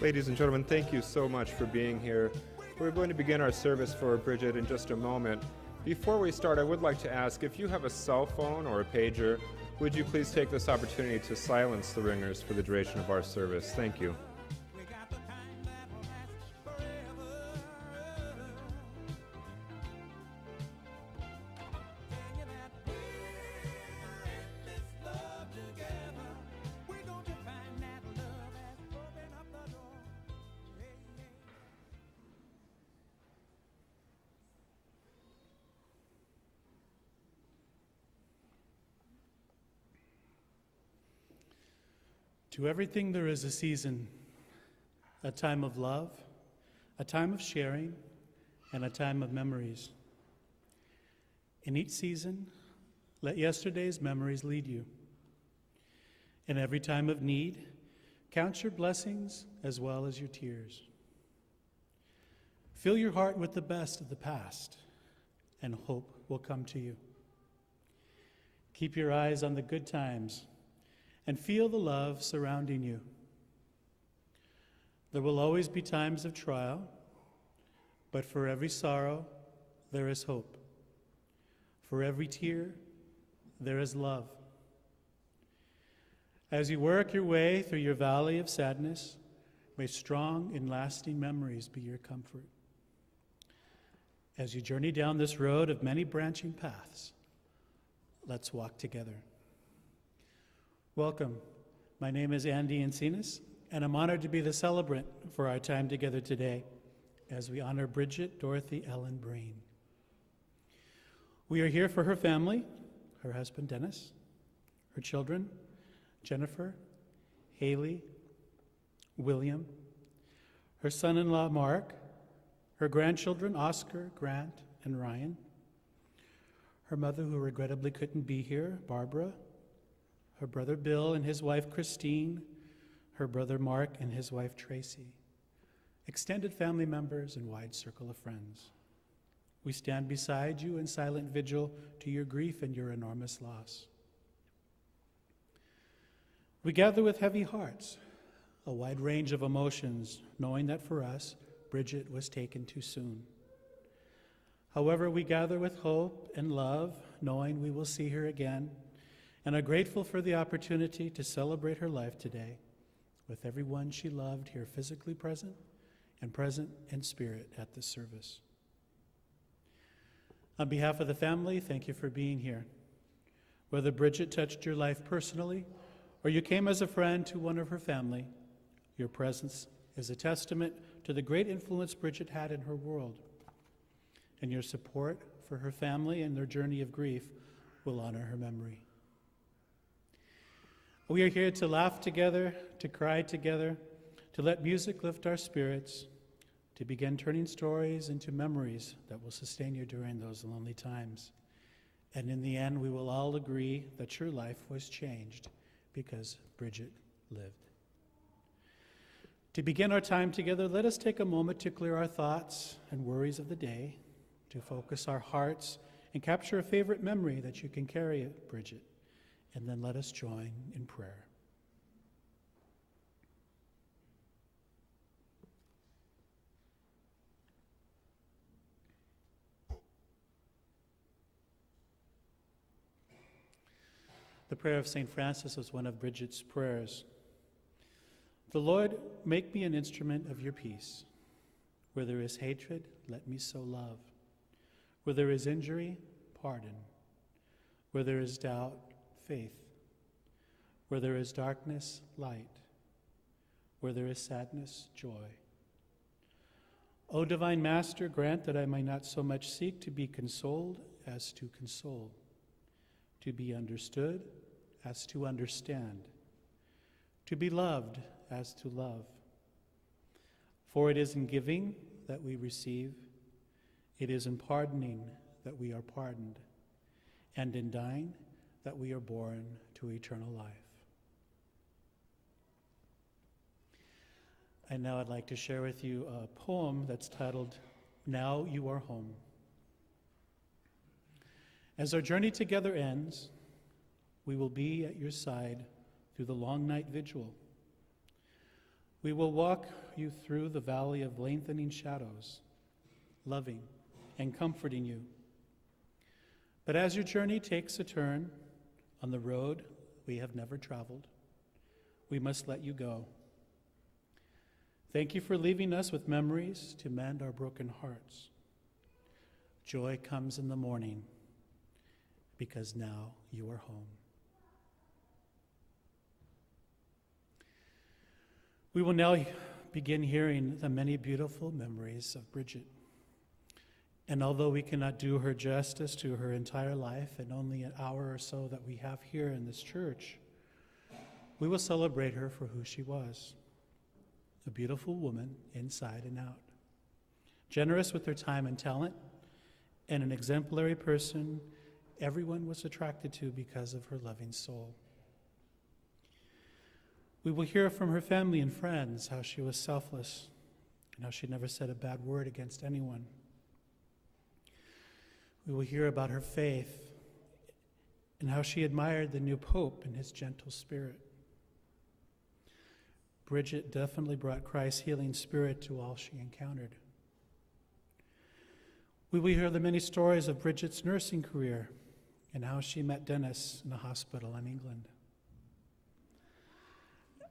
Ladies and gentlemen, thank you so much for being here. We're going to begin our service for Bridget in just a moment. Before we start, I would like to ask if you have a cell phone or a pager, would you please take this opportunity to silence the ringers for the duration of our service? Thank you. To everything there is a season, a time of love, a time of sharing, and a time of memories. In each season, let yesterday's memories lead you. In every time of need, count your blessings as well as your tears. Fill your heart with the best of the past, and hope will come to you. Keep your eyes on the good times and feel the love surrounding you. There will always be times of trial, but for every sorrow, there is hope. For every tear, there is love. As you work your way through your valley of sadness, may strong and lasting memories be your comfort. As you journey down this road of many branching paths, let's walk together. Welcome. My name is Andy Encinas, and I'm honored to be the celebrant for our time together today as we honor Bridget, Dorthy, Ellen, Breen. We are here for her family, her husband Dennis, her children, Jennifer, Haley, William, her son-in-law Mark, her grandchildren Oscar, Grant, and Ryan, her mother who regrettably couldn't be here, Barbara, her brother Bill and his wife Christine, her brother Mark and his wife Tracy, extended family members and wide circle of friends. We stand beside you in silent vigil to your grief and your enormous loss. We gather with heavy hearts, a wide range of emotions, knowing that for us, Bridget was taken too soon. However, we gather with hope and love, knowing we will see her again, and are grateful for the opportunity to celebrate her life today with everyone she loved here physically present and present in spirit at this service. On behalf of the family, thank you for being here. Whether Bridget touched your life personally or you came as a friend to one of her family, your presence is a testament to the great influence Bridget had in her world, and your support for her family and their journey of grief will honor her memory. We are here to laugh together, to cry together, to let music lift our spirits, to begin turning stories into memories that will sustain you during those lonely times. And in the end, we will all agree that your life was changed because Bridget lived. To begin our time together, let us take a moment to clear our thoughts and worries of the day, to focus our hearts and capture a favorite memory that you can carry of Bridget. And then let us join in prayer. The prayer of St. Francis was one of Bridget's prayers. The Lord, make me an instrument of your peace. Where there is hatred, let me sow love. Where there is injury, pardon. Where there is doubt, faith. Where there is darkness, light. Where there is sadness, joy. O divine Master, grant that I may not so much seek to be consoled as to console, to be understood as to understand, to be loved as to love. For it is in giving that we receive, it is in pardoning that we are pardoned, and in dying that we are born to eternal life. And now I'd like to share with you a poem that's titled, Now You Are Home. As our journey together ends, we will be at your side through the long night vigil. We will walk you through the valley of lengthening shadows, loving and comforting you. But as your journey takes a turn on the road we have never traveled, we must let you go. Thank you for leaving us with memories to mend our broken hearts. Joy comes in the morning, because now you are home. We will now begin hearing the many beautiful memories of Bridget. And although we cannot do her justice to her entire life in only an hour or so that we have here in this church, we will celebrate her for who she was. A beautiful woman inside and out, generous with her time and talent, and an exemplary person everyone was attracted to because of her loving soul. We will hear from her family and friends how she was selfless and how she never said a bad word against anyone. We will hear about her faith and how she admired the new pope and his gentle spirit. Bridget definitely brought Christ's healing spirit to all she encountered. We will hear the many stories of Bridget's nursing career and how she met Dennis in a hospital in England.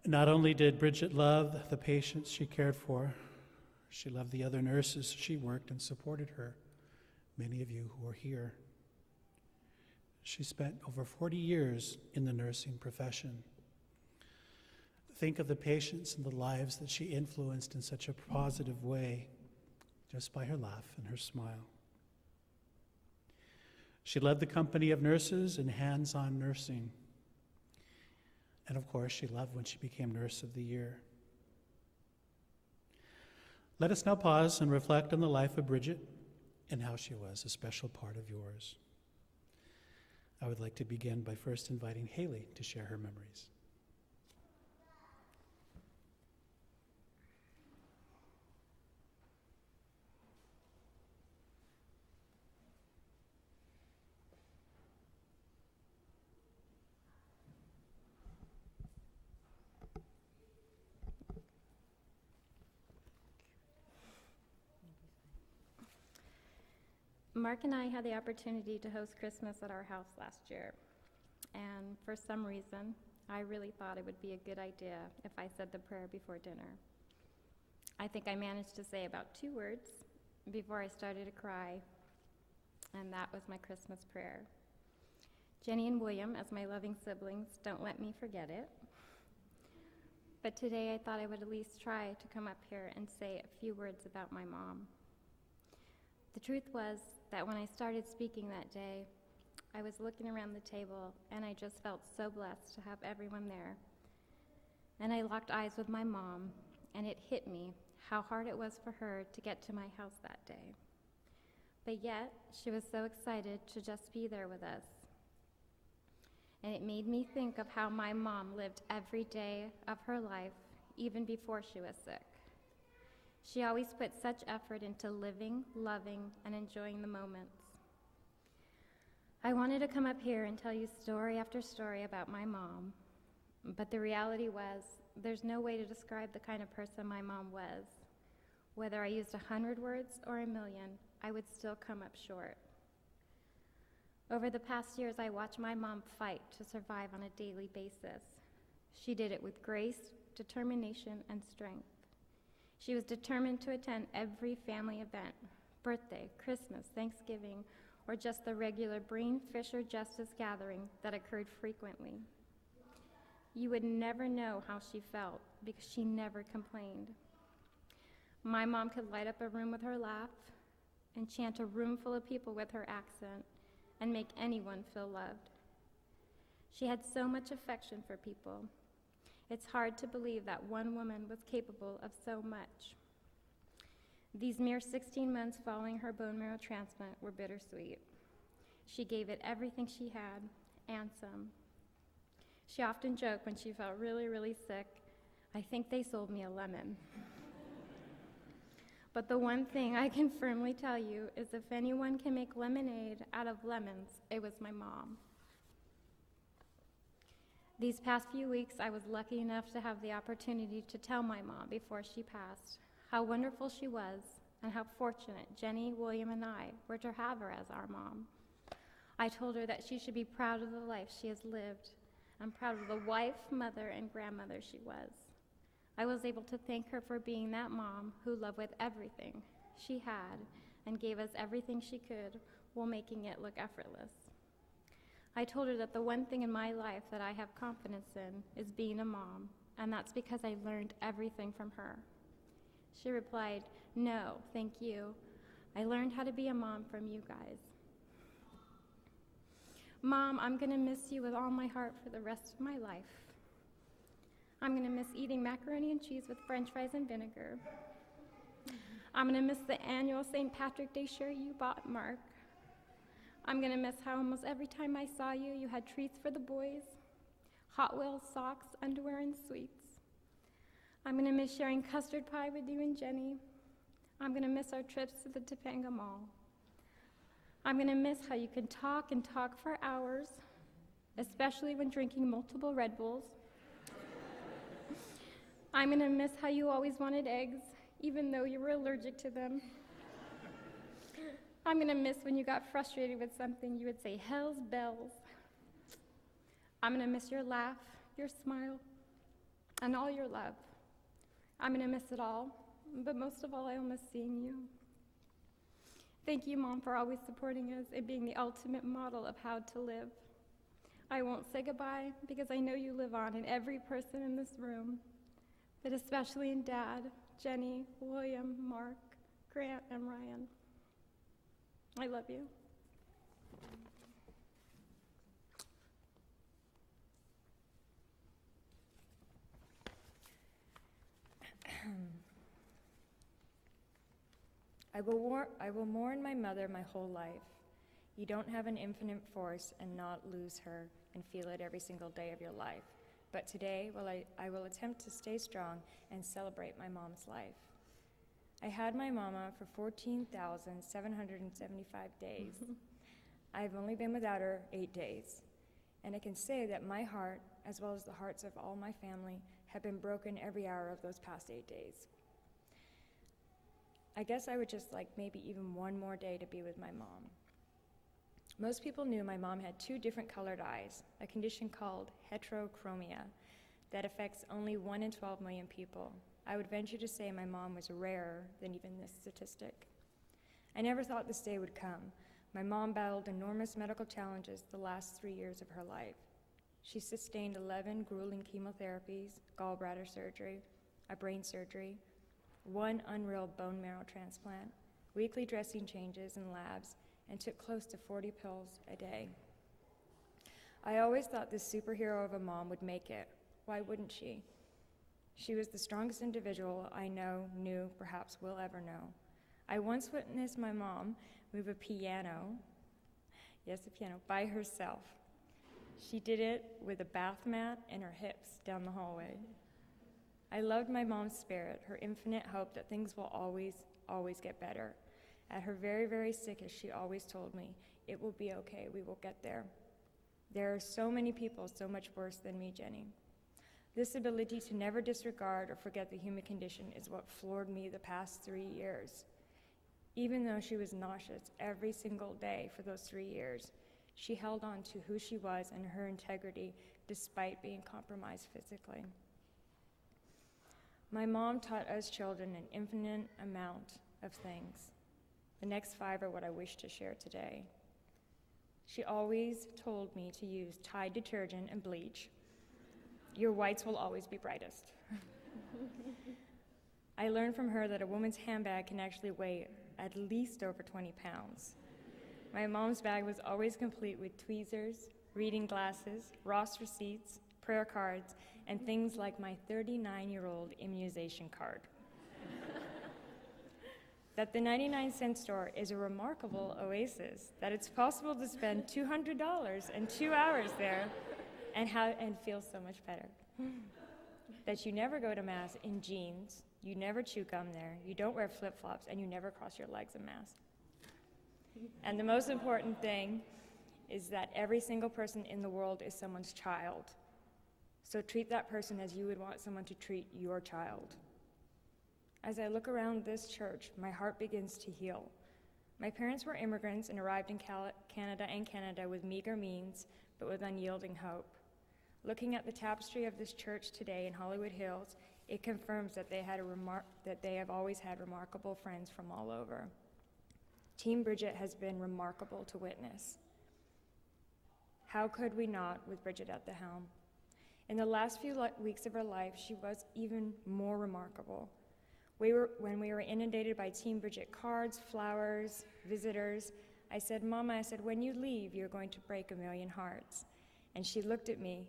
Not only did Bridget love the patients she cared for, she loved the other nurses she worked and supported her, many of you who are here. She spent over 40 years in the nursing profession. Think of the patients and the lives that she influenced in such a positive way just by her laugh and her smile. She led the company of nurses in hands-on nursing. And of course, she loved when she became Nurse of the Year. Let us now pause and reflect on the life of Bridget and how she was a special part of yours. I would like to begin by first inviting Haley to share her memories. Mark and I had the opportunity to host Christmas at our house last year, and for some reason, I really thought it would be a good idea if I said the prayer before dinner. I think I managed to say about 2 words before I started to cry, and that was my Christmas prayer. Jenny and William, as my loving siblings, don't let me forget it. But today I thought I would at least try to come up here and say a few words about my mom. The truth was that when I started speaking that day, I was looking around the table and I just felt so blessed to have everyone there. And I locked eyes with my mom, and it hit me how hard it was for her to get to my house that day. But yet, she was so excited to just be there with us. And it made me think of how my mom lived every day of her life, even before she was sick. She always put such effort into living, loving, and enjoying the moments. I wanted to come up here and tell you story after story about my mom, but the reality was there's no way to describe the kind of person my mom was. Whether I used 100 words or 1 million, I would still come up short. Over the past years, I watched my mom fight to survive on a daily basis. She did it with grace, determination, and strength. She was determined to attend every family event, birthday, Christmas, Thanksgiving, or just the regular Breen Fisher Justice gathering that occurred frequently. You would never know how she felt because she never complained. My mom could light up a room with her laugh and chant a room full of people with her accent and make anyone feel loved. She had so much affection for people. It's hard to believe that one woman was capable of so much. These mere 16 months following her bone marrow transplant were bittersweet. She gave it everything she had, and some. She often joked when she felt really, really sick, "I think they sold me a lemon." But the one thing I can firmly tell you is if anyone can make lemonade out of lemons, it was my mom. These past few weeks, I was lucky enough to have the opportunity to tell my mom before she passed how wonderful she was and how fortunate Jenny, William, and I were to have her as our mom. I told her that she should be proud of the life she has lived and proud of the wife, mother, and grandmother she was. I was able to thank her for being that mom who loved with everything she had and gave us everything she could while making it look effortless. I told her that the one thing in my life that I have confidence in is being a mom, and that's because I learned everything from her. She replied, "No, thank you. I learned how to be a mom from you guys." Mom, I'm going to miss you with all my heart for the rest of my life. I'm going to miss eating macaroni and cheese with french fries and vinegar. I'm going to miss the annual St. Patrick's Day shirt you bought, Mark. I'm going to miss how almost every time I saw you, you had treats for the boys, Hot Wheels, socks, underwear, and sweets. I'm going to miss sharing custard pie with you and Jenny. I'm going to miss our trips to the Topanga Mall. I'm going to miss how you can talk and talk for hours, especially when drinking multiple Red Bulls. I'm going to miss how you always wanted eggs, even though you were allergic to them. I'm going to miss when you got frustrated with something, you would say, "Hell's bells." I'm going to miss your laugh, your smile, and all your love. I'm going to miss it all, but most of all, I'll miss seeing you. Thank you, Mom, for always supporting us and being the ultimate model of how to live. I won't say goodbye because I know you live on in every person in this room, but especially in Dad, Jenny, William, Mark, Grant, and Ryan. I love you. I will mourn my mother my whole life. You don't have an infinite force and not lose her and feel it every single day of your life. But today, I will attempt to stay strong and celebrate my mom's life. I had my mama for 14,775 days. I've only been without her 8 days. And I can say that my heart, as well as the hearts of all my family, have been broken every hour of those past 8 days. I guess I would just like maybe even one more day to be with my mom. Most people knew my mom had 2 different colored eyes, a condition called heterochromia that affects only 1 in 12 million people. I would venture to say my mom was rarer than even this statistic. I never thought this day would come. My mom battled enormous medical challenges the last 3 years of her life. She sustained 11 grueling chemotherapies, gallbladder surgery, a brain surgery, 1 unreal bone marrow transplant, weekly dressing changes and labs, and took close to 40 pills a day. I always thought this superhero of a mom would make it. Why wouldn't she? She was the strongest individual I knew, perhaps will ever know. I once witnessed my mom move a piano, by herself. She did it with a bath mat and her hips down the hallway. I loved my mom's spirit, her infinite hope that things will always get better. At her very, very sickest, she always told me, "It will be okay, we will get there." There are so many people so much worse than me, Jenny. This ability to never disregard or forget the human condition is what floored me the past 3 years. Even though she was nauseous every single day for those 3 years, she held on to who she was and her integrity despite being compromised physically. My mom taught us children an infinite amount of things. The next 5 are what I wish to share today. She always told me to use Tide detergent and bleach. Your whites will always be brightest. I learned from her that a woman's handbag can actually weigh at least over 20 pounds. My mom's bag was always complete with tweezers, reading glasses, Ross receipts, prayer cards, and things like my 39-year-old immunization card. That the 99-cent store is a remarkable oasis, that it's possible to spend $200 and 2 hours there and feel so much better. That you never go to Mass in jeans, you never chew gum there, you don't wear flip-flops, and you never cross your legs in Mass. And the most important thing is that every single person in the world is someone's child. So treat that person as you would want someone to treat your child. As I look around this church, my heart begins to heal. My parents were immigrants and arrived in Canada with meager means, but with unyielding hope. Looking at the tapestry of this church today in Hollywood Hills, it confirms that they have always had remarkable friends from all over. Team Bridget has been remarkable to witness. How could we not with Bridget at the helm? In the last few weeks of her life, she was even more remarkable. When we were inundated by Team Bridget cards, flowers, visitors, I said, Mama, when you leave, you're going to break 1,000,000 hearts. And she looked at me,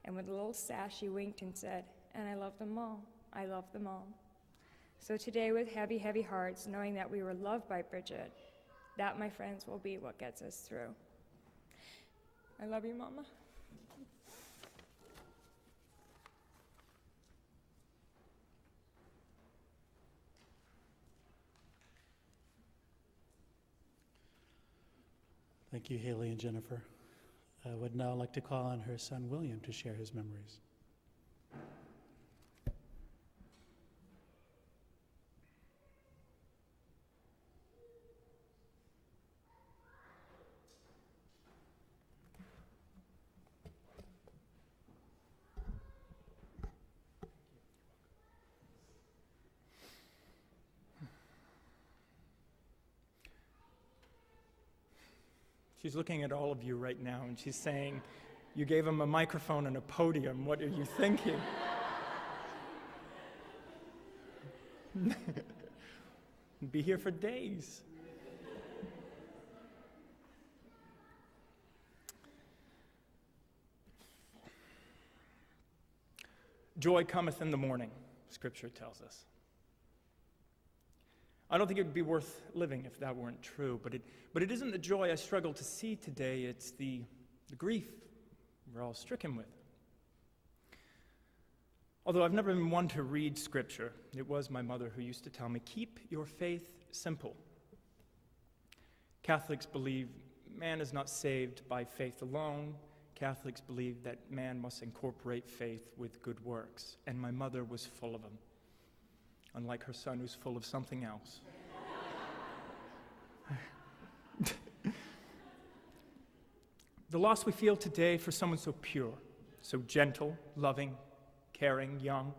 and with a little sass, she winked and said, and I love them all. I love them all. So today, with heavy, heavy hearts, knowing that we were loved by Bridget, that, my friends, will be what gets us through. I love you, Mama. Thank you, Haley and Jennifer. I would now like to call on her son, William, to share his memories. She's looking at all of you right now, and she's saying, you gave him a microphone and a podium. What are you thinking? Be here for days. Joy cometh in the morning, Scripture tells us. I don't think it would be worth living if that weren't true, but it isn't the joy I struggle to see today, it's the grief we're all stricken with. Although I've never been one to read Scripture, it was my mother who used to tell me, keep your faith simple. Catholics believe man is not saved by faith alone. Catholics believe that man must incorporate faith with good works, and my mother was full of them. Unlike her son, who's full of something else. The loss we feel today for someone so pure, so gentle, loving, caring, young,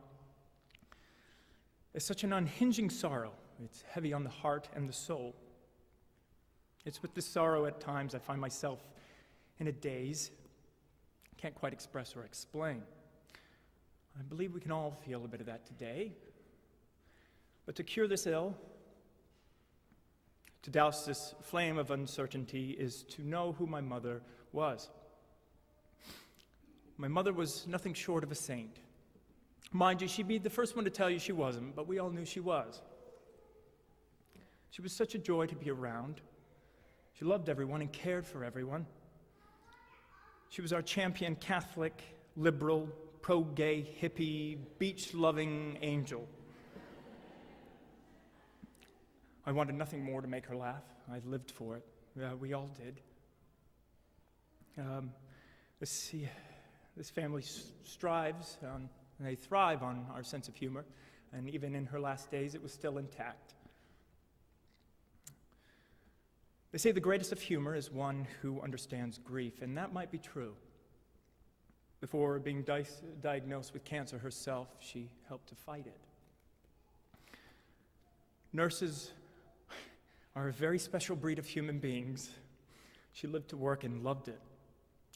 is such an unhinging sorrow. It's heavy on the heart and the soul. It's with this sorrow at times I find myself in a daze. Can't quite express or explain. I believe we can all feel a bit of that today. But to cure this ill, to douse this flame of uncertainty, is to know who my mother was. My mother was nothing short of a saint. Mind you, she'd be the first one to tell you she wasn't, but we all knew she was. She was such a joy to be around. She loved everyone and cared for everyone. She was our champion Catholic, liberal, pro-gay, hippie, beach-loving angel. I wanted nothing more to make her laugh. I lived for it. We all did. This family strives on, and they thrive on our sense of humor, and even in her last days, it was still intact. They say the greatest of humor is one who understands grief, and that might be true. Before being diagnosed with cancer herself, she helped to fight it. Nurses are a very special breed of human beings. She lived to work and loved it.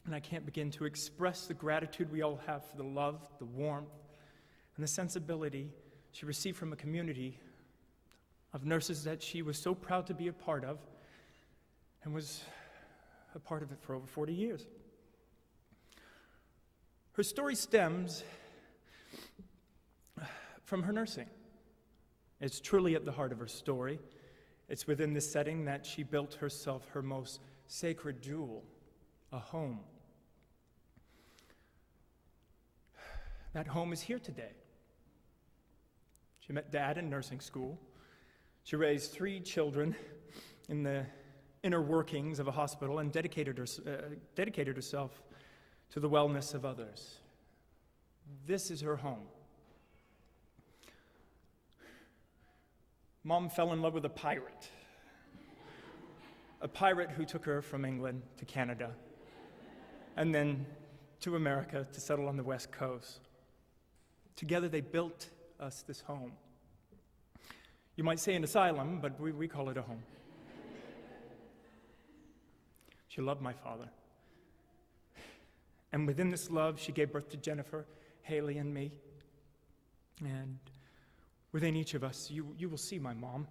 And I can't begin to express the gratitude we all have for the love, the warmth, and the sensibility she received from a community of nurses that she was so proud to be a part of and was a part of it for over 40 years. Her story stems from her nursing. It's truly at the heart of her story. It's within this setting that she built herself her most sacred jewel, a home. That home is here today. She met Dad in nursing school. She raised 3 children in the inner workings of a hospital and dedicated herself to the wellness of others. This is her home. Mom fell in love with a pirate who took her from England to Canada, and then to America to settle on the West Coast. Together they built us this home. You might say an asylum, but we call it a home. She loved my father. And within this love, she gave birth to Jennifer, Haley, and me. And within each of us, you will see my mom.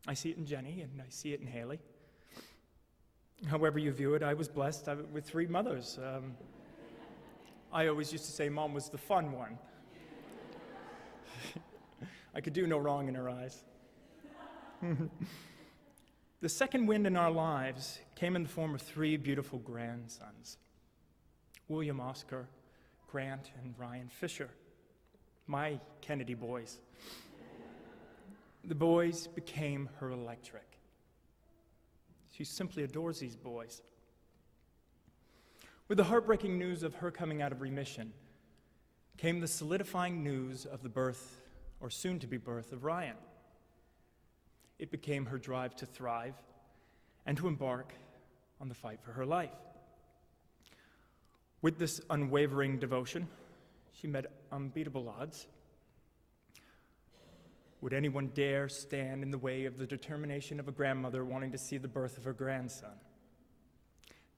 I see it in Jenny, and I see it in Haley. However you view it, I was blessed with 3 mothers. I always used to say Mom was the fun one. I could do no wrong in her eyes. The second wind in our lives came in the form of 3 beautiful grandsons: William Oscar, Grant, and Ryan Fisher, my Kennedy boys. The boys became her electric. She simply adores these boys. With the heartbreaking news of her coming out of remission came the solidifying news of the birth, or soon-to-be birth, of Ryan. It became her drive to thrive and to embark on the fight for her life. With this unwavering devotion, she met unbeatable odds. Would anyone dare stand in the way of the determination of a grandmother wanting to see the birth of her grandson?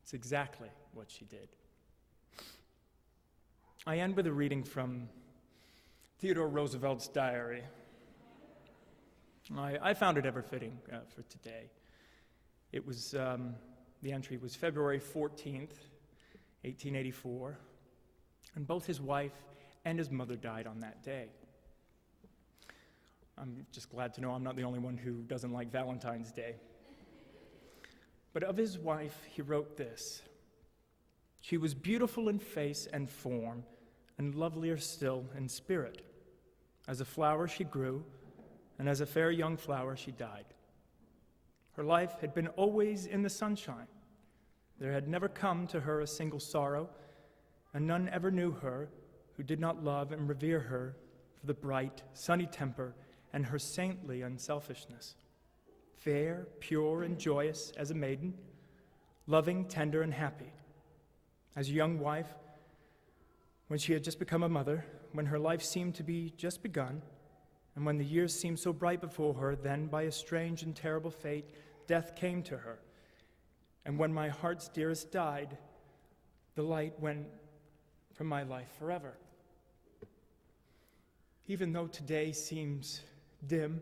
It's exactly what she did. I end with a reading from Theodore Roosevelt's diary. I found it ever fitting for today. It was, the entry was February 14th, 1884, and both his wife and his mother died on that day. I'm just glad to know I'm not the only one who doesn't like Valentine's Day. But of his wife, he wrote this: "She was beautiful in face and form, and lovelier still in spirit. As a flower she grew, and as a fair young flower she died. Her life had been always in the sunshine. There had never come to her a single sorrow, and none ever knew her who did not love and revere her for the bright, sunny temper and her saintly unselfishness. Fair, pure, and joyous as a maiden, loving, tender, and happy. As a young wife, when she had just become a mother, when her life seemed to be just begun, and when the years seemed so bright before her, then by a strange and terrible fate, death came to her. And when my heart's dearest died, the light went from my life forever. Even though today seems dim,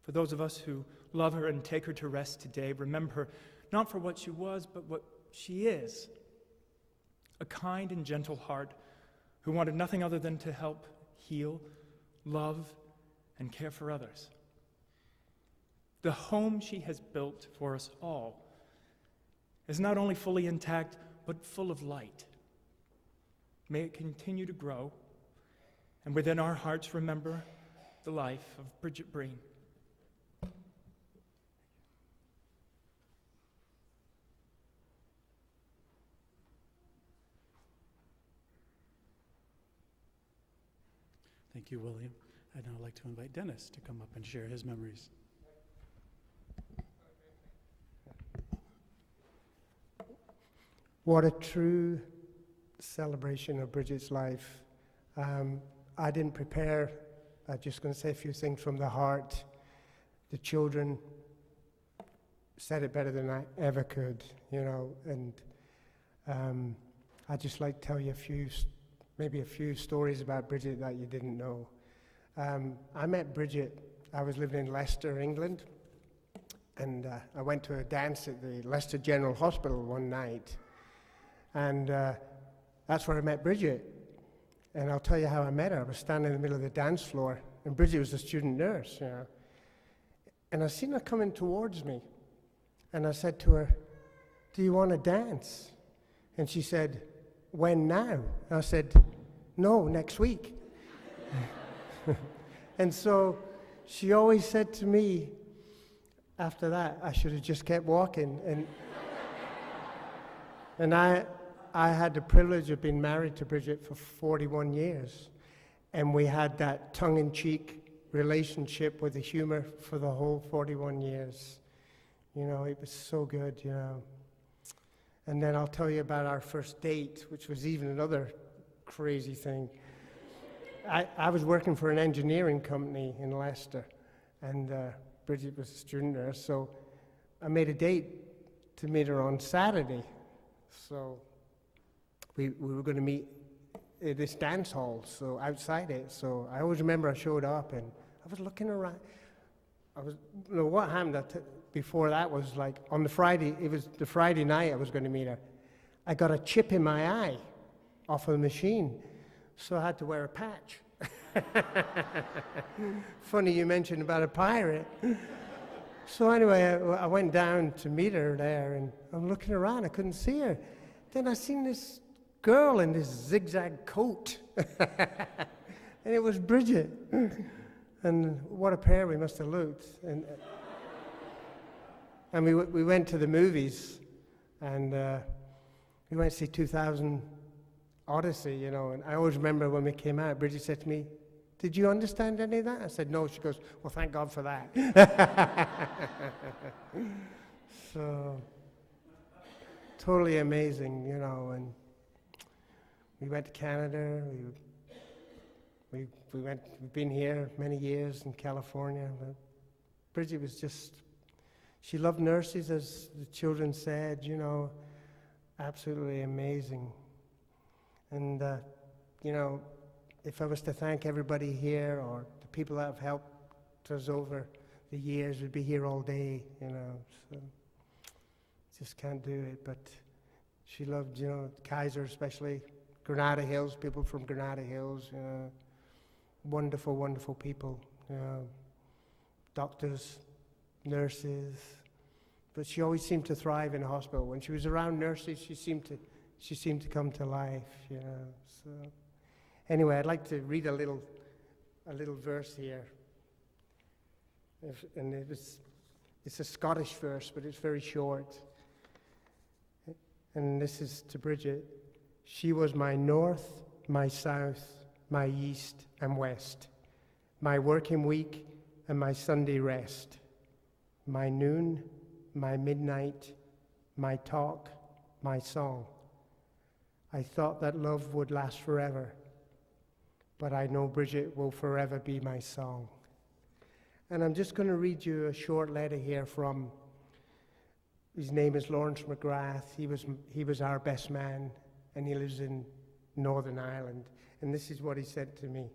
for those of us who love her and take her to rest today, remember her not for what she was, but what she is. A kind and gentle heart who wanted nothing other than to help, heal, love, and care for others. The home she has built for us all is not only fully intact, but full of light. May it continue to grow, and within our hearts remember the life of Bridget Breen. Thank you, William. I'd now like to invite Dennis to come up and share his memories. What a true celebration of Bridget's life. I didn't prepare. I'm just going to say a few things from the heart. The children said it better than I ever could, and I'd just like to tell you maybe a few stories about Bridget that you didn't know. I met Bridget, I was living in Leicester, England, and I went to a dance at the Leicester General Hospital one night, and that's where I met Bridget. And I'll tell you how I met her. I was standing in the middle of the dance floor, and Bridget was a student nurse, And I seen her coming towards me, and I said to her, "Do you want to dance?" And she said, "When now?" And I said, "No, next week." And so she always said to me, after that, I should have just kept walking. And I had the privilege of being married to Bridget for 41 years, and we had that tongue-in-cheek relationship with the humor for the whole 41 years. You know, it was so good, you know. And then I'll tell you about our first date, which was even another crazy thing. I was working for an engineering company in Leicester, and Bridget was a student there, so I made a date to meet her on Saturday. So we were going to meet at this dance hall, so outside it. So I always remember I showed up, and I was looking around. What happened before that was like on the Friday, it was the Friday night I was going to meet her. I got a chip in my eye off of the machine, so I had to wear a patch. Funny you mentioned about a pirate. So anyway, I went down to meet her there, and I'm looking around, I couldn't see her. Then I seen this girl in this zigzag coat, and it was Bridget. And what a pair we must have looked. And we went to the movies, and we went to see 2000 Odyssey, you know, and I always remember when we came out, Bridget said to me, "Did you understand any of that?" I said, "No." She goes, "Well, thank God for that." So, totally amazing, you know, and we went to Canada, we've been here many years in California, but Bridget was just, she loved nurses, as the children said, you know, absolutely amazing. And, you know, if I was to thank everybody here or the people that have helped us over the years, we'd be here all day, you know, so just can't do it. But she loved, you know, Kaiser especially, Granada Hills, people from Granada Hills, you know, wonderful, wonderful people, you know, doctors, nurses. But she always seemed to thrive in a hospital. When she was around nurses, she seemed to come to life, you know. So anyway, I'd like to read a little verse here. It's a Scottish verse, but it's very short. And this is to Bridget. She was my north, my south, my east and west, my working week and my Sunday rest, my noon, my midnight, my talk, my song. I thought that love would last forever, but I know Bridget will forever be my song. And I'm just going to read you a short letter here from, his name is Lawrence McGrath. He was our best man, and he lives in Northern Ireland. And this is what he said to me.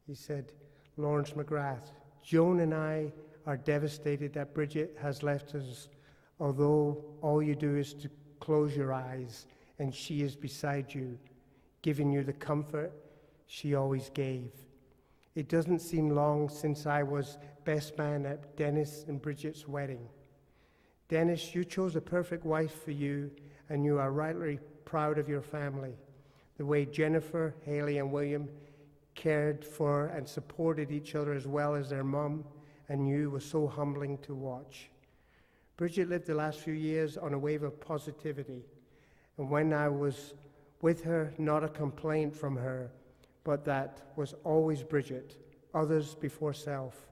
He said, "Lawrence McGrath, Joan and I are devastated that Bridget has left us, although all you do is to close your eyes and she is beside you, giving you the comfort she always gave. It doesn't seem long since I was best man at Dennis and Bridget's wedding. Dennis, you chose a perfect wife for you, and you are rightly proud of your family. The way Jennifer, Haley, and William cared for and supported each other as well as their mum and you was so humbling to watch. Bridget lived the last few years on a wave of positivity, and when I was with her, not a complaint from her, but that was always Bridget, others before self.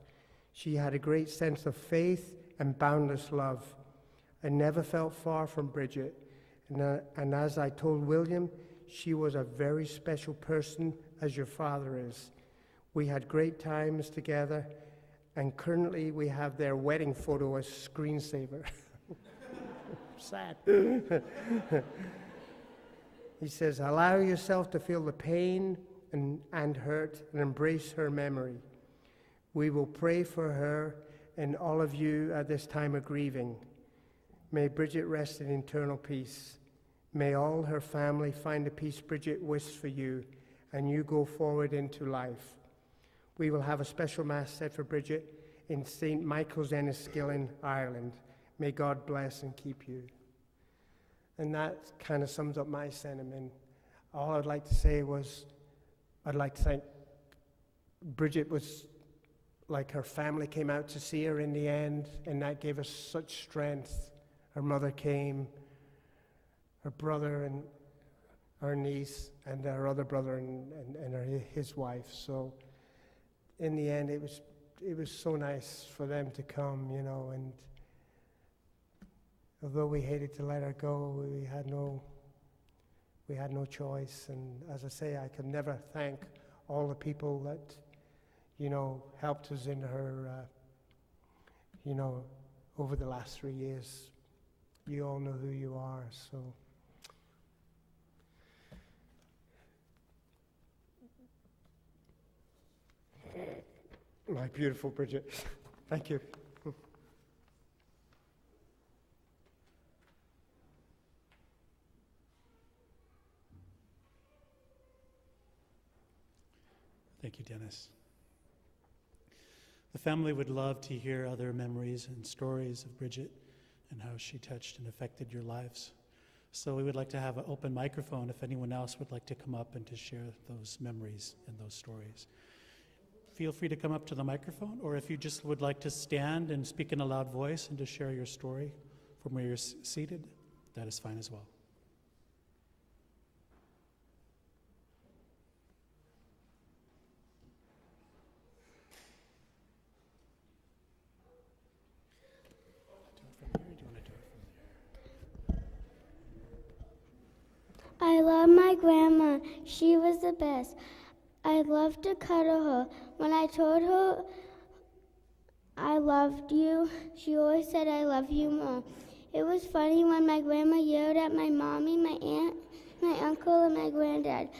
She had a great sense of faith and boundless love. I never felt far from Bridget, and as I told William, she was a very special person, as your father is. We had great times together, and currently we have their wedding photo as screensaver." Sad. He says, "Allow yourself to feel the pain and hurt and embrace her memory. We will pray for her and all of you at this time of grieving. May Bridget rest in eternal peace. May all her family find the peace Bridget wished for you, and you go forward into life. We will have a special mass said for Bridget in St. Michael's Enniskillen, Ireland. May God bless and keep you." And that kind of sums up my sentiment. All I'd like to say was, I'd like to thank Bridget. Was like her family came out to see her in the end, and that gave us such strength. Her mother came, her brother, and our niece and our other brother and his wife. So in the end, it was so nice for them to come, you know, and although we hated to let her go, we had no choice. And as I say, I can never thank all the people that, you know, helped us in her, you know, over the last 3 years. You all know who you are, so. My beautiful Bridget, thank you. Thank you, Dennis. The family would love to hear other memories and stories of Bridget and how she touched and affected your lives. So we would like to have an open microphone if anyone else would like to come up and to share those memories and those stories. Feel free to come up to the microphone, or if you just would like to stand and speak in a loud voice and to share your story from where you're seated, that is fine as well. I love my grandma. She was the best. I loved to cuddle her. When I told her I loved you, she always said, I love you more. It was funny when my grandma yelled at my mommy, my aunt, my uncle, and my granddad.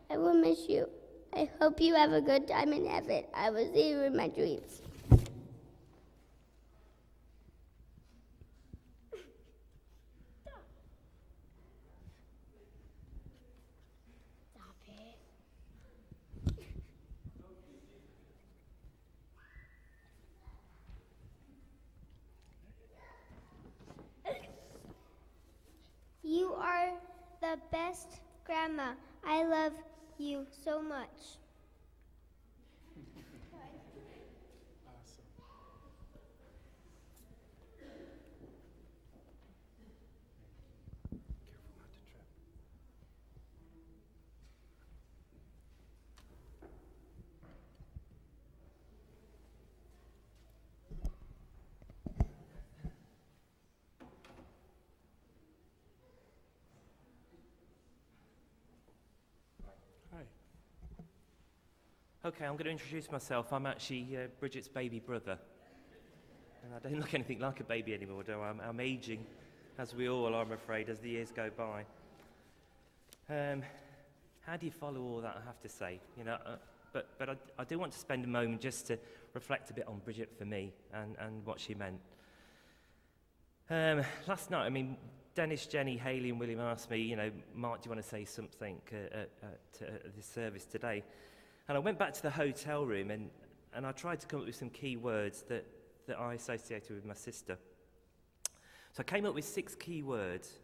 I will miss you. I hope you have a good time in heaven. I will see you in my dreams. You are the best grandma. I love you so much. Okay, I'm going to introduce myself. I'm actually Bridget's baby brother. And I don't look anything like a baby anymore, do I? I'm aging, as we all are, I'm afraid, as the years go by. How do you follow all that, I have to say? You know, but I do want to spend a moment just to reflect a bit on Bridget for me and what she meant. Last night, I mean, Dennis, Jenny, Hayley and William asked me, you know, Mark, do you want to say something at this service today? And I went back to the hotel room and I tried to come up with some key words that I associated with my sister. So I came up with 6 key words.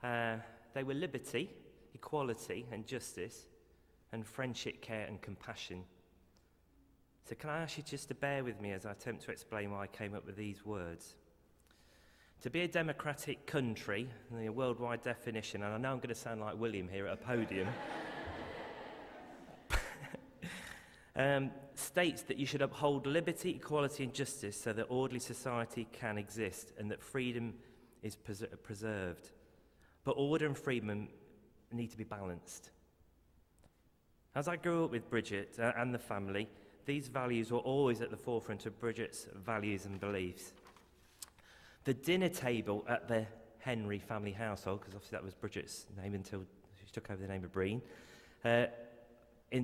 They were liberty, equality and justice, and friendship, care and compassion. So can I ask you just to bear with me as I attempt to explain why I came up with these words? To be a democratic country, the worldwide definition, and I know I'm going to sound like William here at a podium, states that you should uphold liberty, equality and justice so that orderly society can exist and that freedom is preserved. But order and freedom need to be balanced. As I grew up with Bridget and the family, these values were always at the forefront of Bridget's values and beliefs. The dinner table at the Henry family household, because obviously that was Bridget's name until she took over the name of Breen,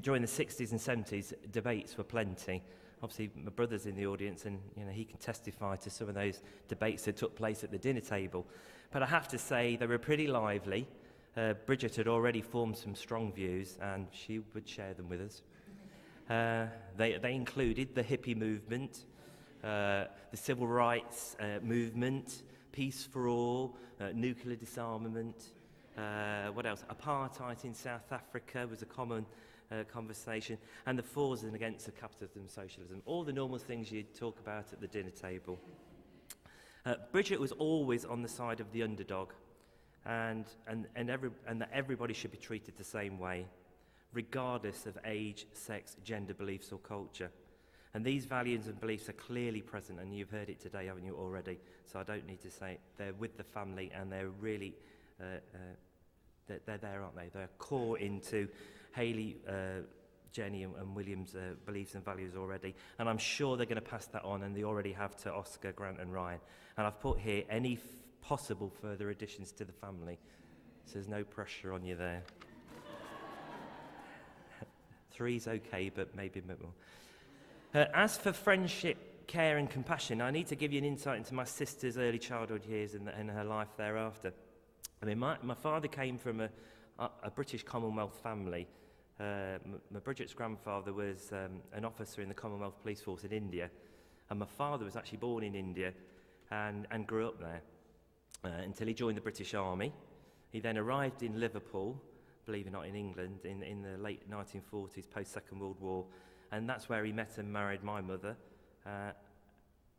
during the 60s and 70s, debates were plenty. Obviously, my brother's in the audience and you know he can testify to some of those debates that took place at the dinner table. But I have to say they were pretty lively. Bridget had already formed some strong views and she would share them with us. They included the hippie movement, the civil rights movement, peace for all, nuclear disarmament, what else? Apartheid in South Africa was a common conversation, and the fors and against the capitalism and socialism, all the normal things you'd talk about at the dinner table. Bridget was always on the side of the underdog, and that everybody should be treated the same way, regardless of age, sex, gender, beliefs or culture. And these values and beliefs are clearly present, and you've heard it today, haven't you, already? So I don't need to say it. They're with the family, and they're really, they're there, aren't they? They're core into Hayley, Jenny and William's beliefs and values already. And I'm sure they're going to pass that on, and they already have to Oscar, Grant and Ryan. And I've put here any possible further additions to the family. So there's no pressure on you there. 3's okay, but maybe a bit more. As for friendship, care and compassion, I need to give you an insight into my sister's early childhood years and her life thereafter. I mean, my father came from a British Commonwealth family. My Bridget's grandfather was an officer in the Commonwealth Police Force in India, and my father was actually born in India and grew up there until he joined the British Army. He then arrived in Liverpool, believe it or not, in England, in the late 1940s, post-Second World War, and that's where he met and married my mother.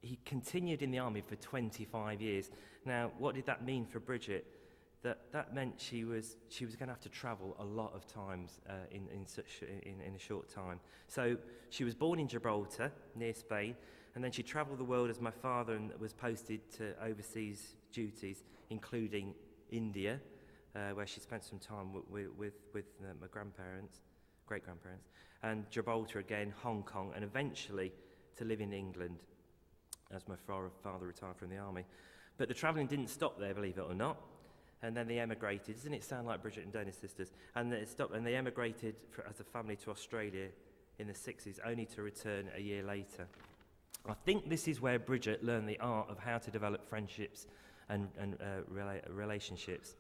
He continued in the army for 25 years. Now, what did that mean for Bridget? That meant she was going to have to travel a lot of times in a short time. So she was born in Gibraltar, near Spain, and then she travelled the world as my father and was posted to overseas duties, including India, where she spent some time with my grandparents, great-grandparents, and Gibraltar again, Hong Kong, and eventually to live in England as my father retired from the army. But the travelling didn't stop there, believe it or not. And then they emigrated. Doesn't it sound like Bridget and Dennis sisters? And it stopped, and they emigrated as a family to Australia in the 60s, only to return a year later. I think this is where Bridget learned the art of how to develop friendships and relationships.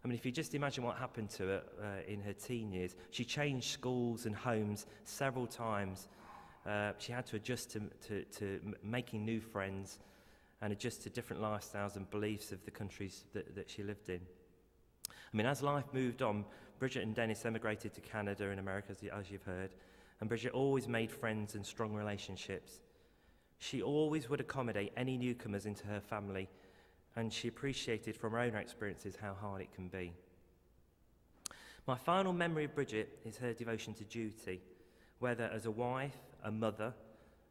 I mean, if you just imagine what happened to her in her teen years, she changed schools and homes several times. She had to adjust to making new friends and adjust to different lifestyles and beliefs of the countries that she lived in. I mean, as life moved on, Bridget and Dennis emigrated to Canada and America, as you've heard, and Bridget always made friends and strong relationships. She always would accommodate any newcomers into her family, and she appreciated from her own experiences how hard it can be. My final memory of Bridget is her devotion to duty, whether as a wife, a mother,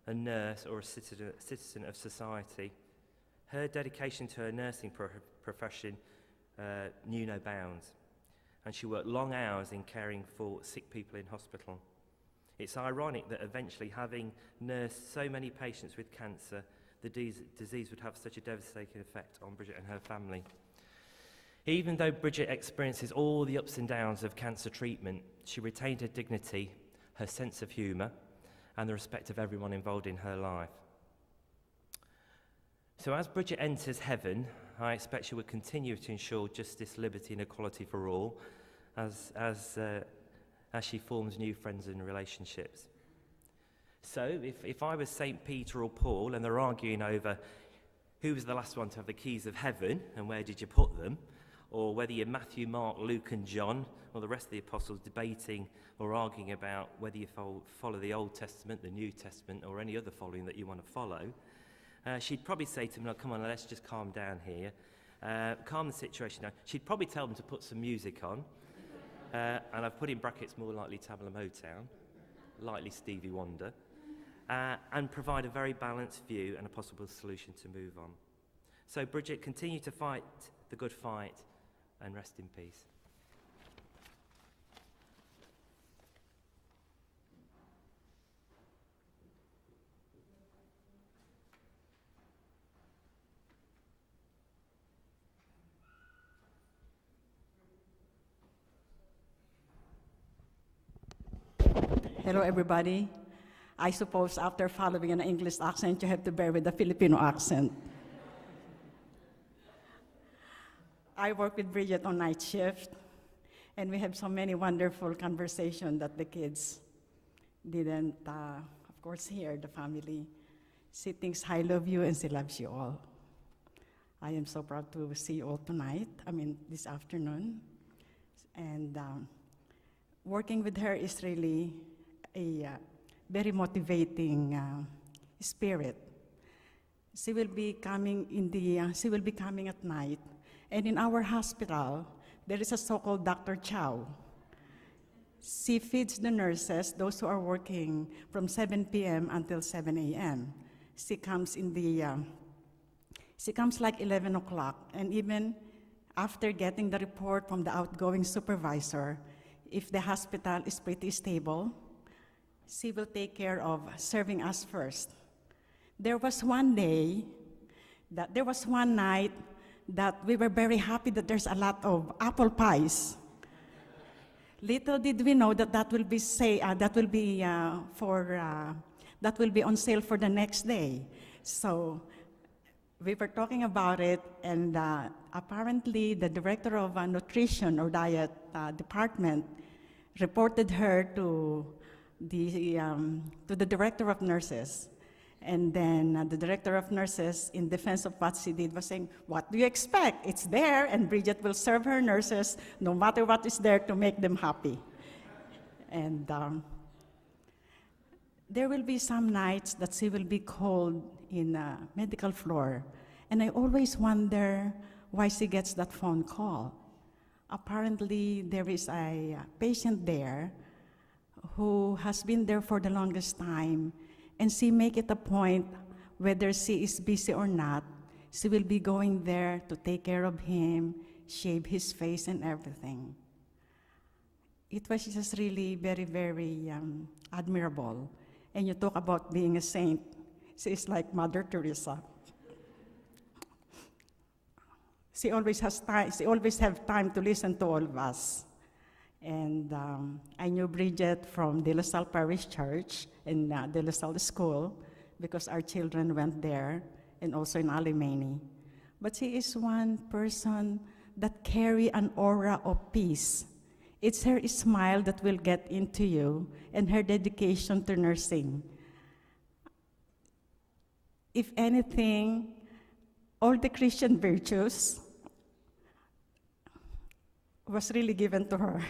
a nurse, or a citizen of society. Her dedication to her nursing profession knew no bounds, and she worked long hours in caring for sick people in hospital. It's ironic that eventually, having nursed so many patients with cancer, the disease would have such a devastating effect on Bridget and her family. Even though Bridget experiences all the ups and downs of cancer treatment, she retained her dignity, her sense of humour, and the respect of everyone involved in her life. So as Bridget enters heaven, I expect she will continue to ensure justice, liberty and equality for all as she forms new friends and relationships. So if I was St. Peter or Paul and they're arguing over who was the last one to have the keys of heaven and where did you put them, or whether you're Matthew, Mark, Luke and John, or the rest of the apostles debating or arguing about whether you follow the Old Testament, the New Testament, or any other following that you want to follow, she'd probably say to them, "No, come on, let's just calm down here. Calm the situation down." She'd probably tell them to put some music on, and I've put in brackets more likely Tabla Motown, likely Stevie Wonder, and provide a very balanced view and a possible solution to move on. So Bridget, continue to fight the good fight and rest in peace. Hello, everybody. I suppose after following an English accent, you have to bear with the Filipino accent. I work with Bridget on night shift, and we have so many wonderful conversations that the kids didn't, of course, hear. The family. She thinks I love you, and she loves you all. I am so proud to see you all tonight, this afternoon. And working with her is really a very motivating spirit. She will be coming at night, And in our hospital, there is a so-called Dr. Chow. She feeds the nurses, those who are working from 7 p.m. until 7 a.m. She comes like 11 o'clock, and even after getting the report from the outgoing supervisor, if the hospital is pretty stable, she will take care of serving us first. There was one night that we were very happy that there's a lot of apple pies. Little did we know that that will be on sale for the next day. So we were talking about it, and apparently the director of nutrition or diet department reported her to the director of nurses. And then the director of nurses, in defense of what she did, was saying, "What do you expect? It's there, and Bridget will serve her nurses no matter what is there to make them happy." And there will be some nights that she will be called in a medical floor. And I always wonder why she gets that phone call. Apparently, there is a patient there who has been there for the longest time, and she make it a point, whether she is busy or not, she will be going there to take care of him, shave his face and everything. It was just really very, very admirable. And you talk about being a saint. She is like Mother Teresa. She always has time. She always have time to listen to all of us. And I knew Bridget from De La Salle Parish Church and De La Salle School, because our children went there, and also in Alimany. But she is one person that carry an aura of peace. It's her smile that will get into you, and her dedication to nursing. If anything, all the Christian virtues was really given to her.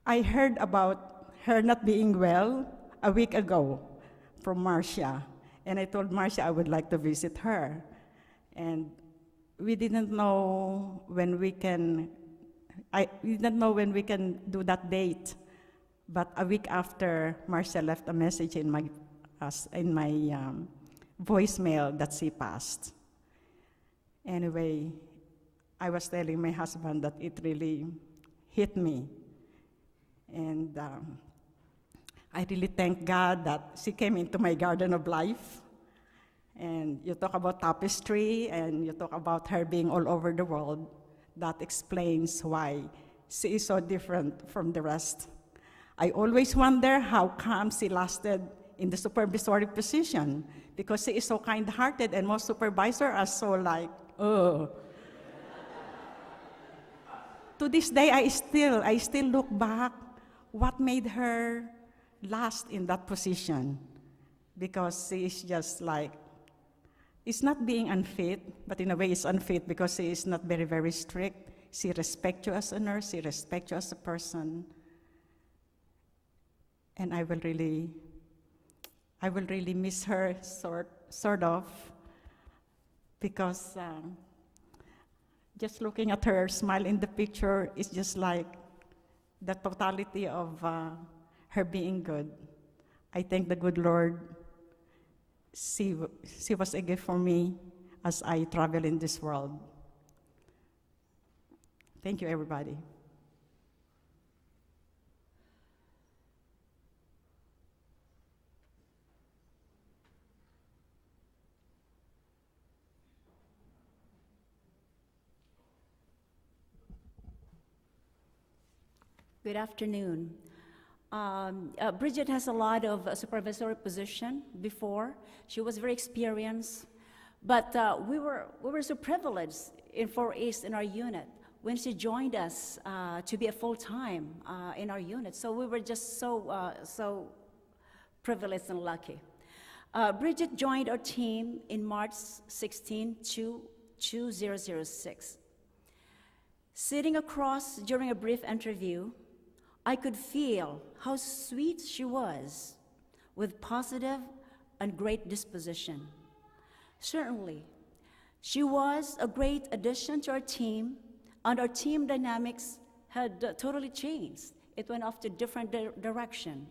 I heard about her not being well a week ago from Marcia, and I told Marcia I would like to visit her. And we didn't know when we can do that date, but a week after, Marcia left a message in my voicemail that she passed. Anyway, I was telling my husband that it really hit me. And I really thank God that she came into my garden of life. And you talk about tapestry, and you talk about her being all over the world. That explains why she is so different from the rest. I always wonder how come she lasted in the supervisory position, because she is so kind-hearted, and most supervisors are so like, oh. To this day, I still look back what made her last in that position, because she is just like, it's not being unfit, but in a way it's unfit because she is not very, very strict. She respects you as a nurse, she respects you as a person. And I will really miss her, sort of, because just looking at her smile in the picture is just like the totality of her being good. I thank the good Lord. She was a gift for me as I travel in this world. Thank you, everybody. Good afternoon. Bridget has a lot of supervisory position before. She was very experienced, but we were so privileged in 4 East in our unit when she joined us to be a full-time in our unit. So we were just so privileged and lucky. Bridget joined our team in March 16, 2006. Sitting across during a brief interview, I could feel how sweet she was, with positive and great disposition. Certainly, She was a great addition to our team, and our team dynamics had totally changed. It went off to different direction.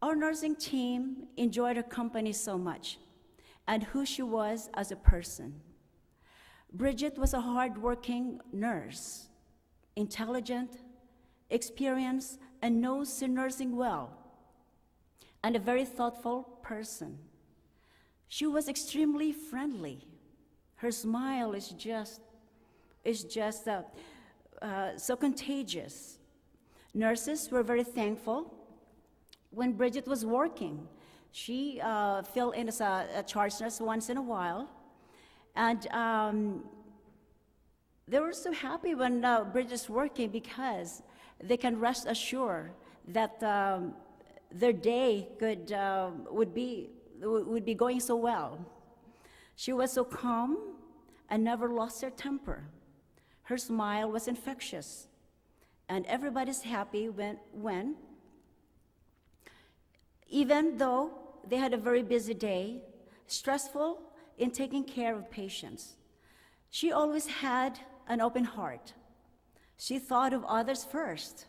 Our nursing team enjoyed her company so much, and who she was as a person. Bridget was a hardworking nurse, intelligent, experienced, and knows her nursing well, and a very thoughtful person. She was extremely friendly. Her smile is just so contagious. Nurses were very thankful when Bridget was working. She filled in as a charge nurse once in a while, and they were so happy when Bridget's working because they can rest assured that their day would be going so well. She was so calm and never lost her temper. Her smile was infectious, and everybody's happy when even though they had a very busy day, stressful in taking care of patients, she always had an open heart. She thought of others first,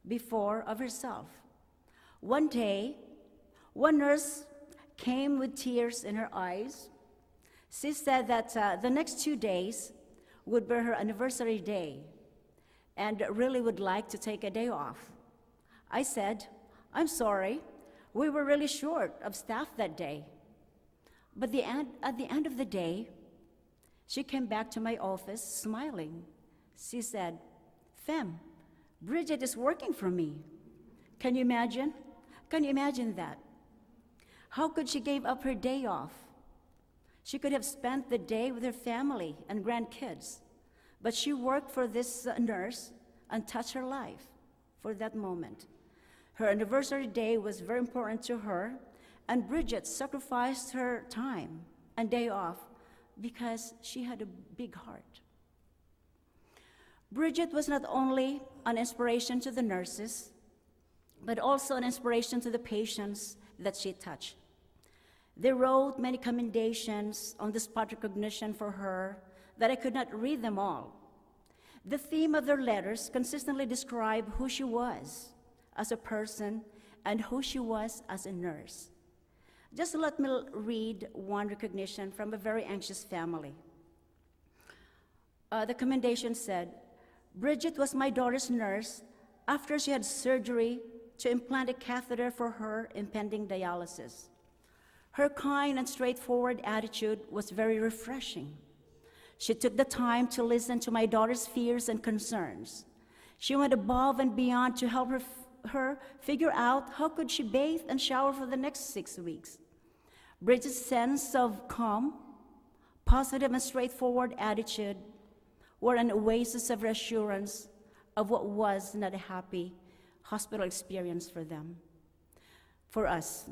before of herself. One day, one nurse came with tears in her eyes. She said that the next 2 days would be her anniversary day and really would like to take a day off. I said, "I'm sorry, we were really short of staff that day." But at the end of the day, she came back to my office smiling. She said, "Fem, Bridget is working for me." Can you imagine? Can you imagine that? How could she give up her day off? She could have spent the day with her family and grandkids, but she worked for this nurse and touched her life for that moment. Her anniversary day was very important to her, and Bridget sacrificed her time and day off because she had a big heart. Bridget was not only an inspiration to the nurses, but also an inspiration to the patients that she touched. They wrote many commendations on the spot recognition for her that I could not read them all. The theme of their letters consistently described who she was as a person and who she was as a nurse. Just let me read one recognition from a very anxious family. The commendation said, "Bridget was my daughter's nurse after she had surgery to implant a catheter for her impending dialysis. Her kind and straightforward attitude was very refreshing. She took the time to listen to my daughter's fears and concerns. She went above and beyond to help her figure out how could she bathe and shower for the next 6 weeks. Bridget's sense of calm, positive and straightforward attitude were an oasis of reassurance of what was not a happy hospital experience for them. For us,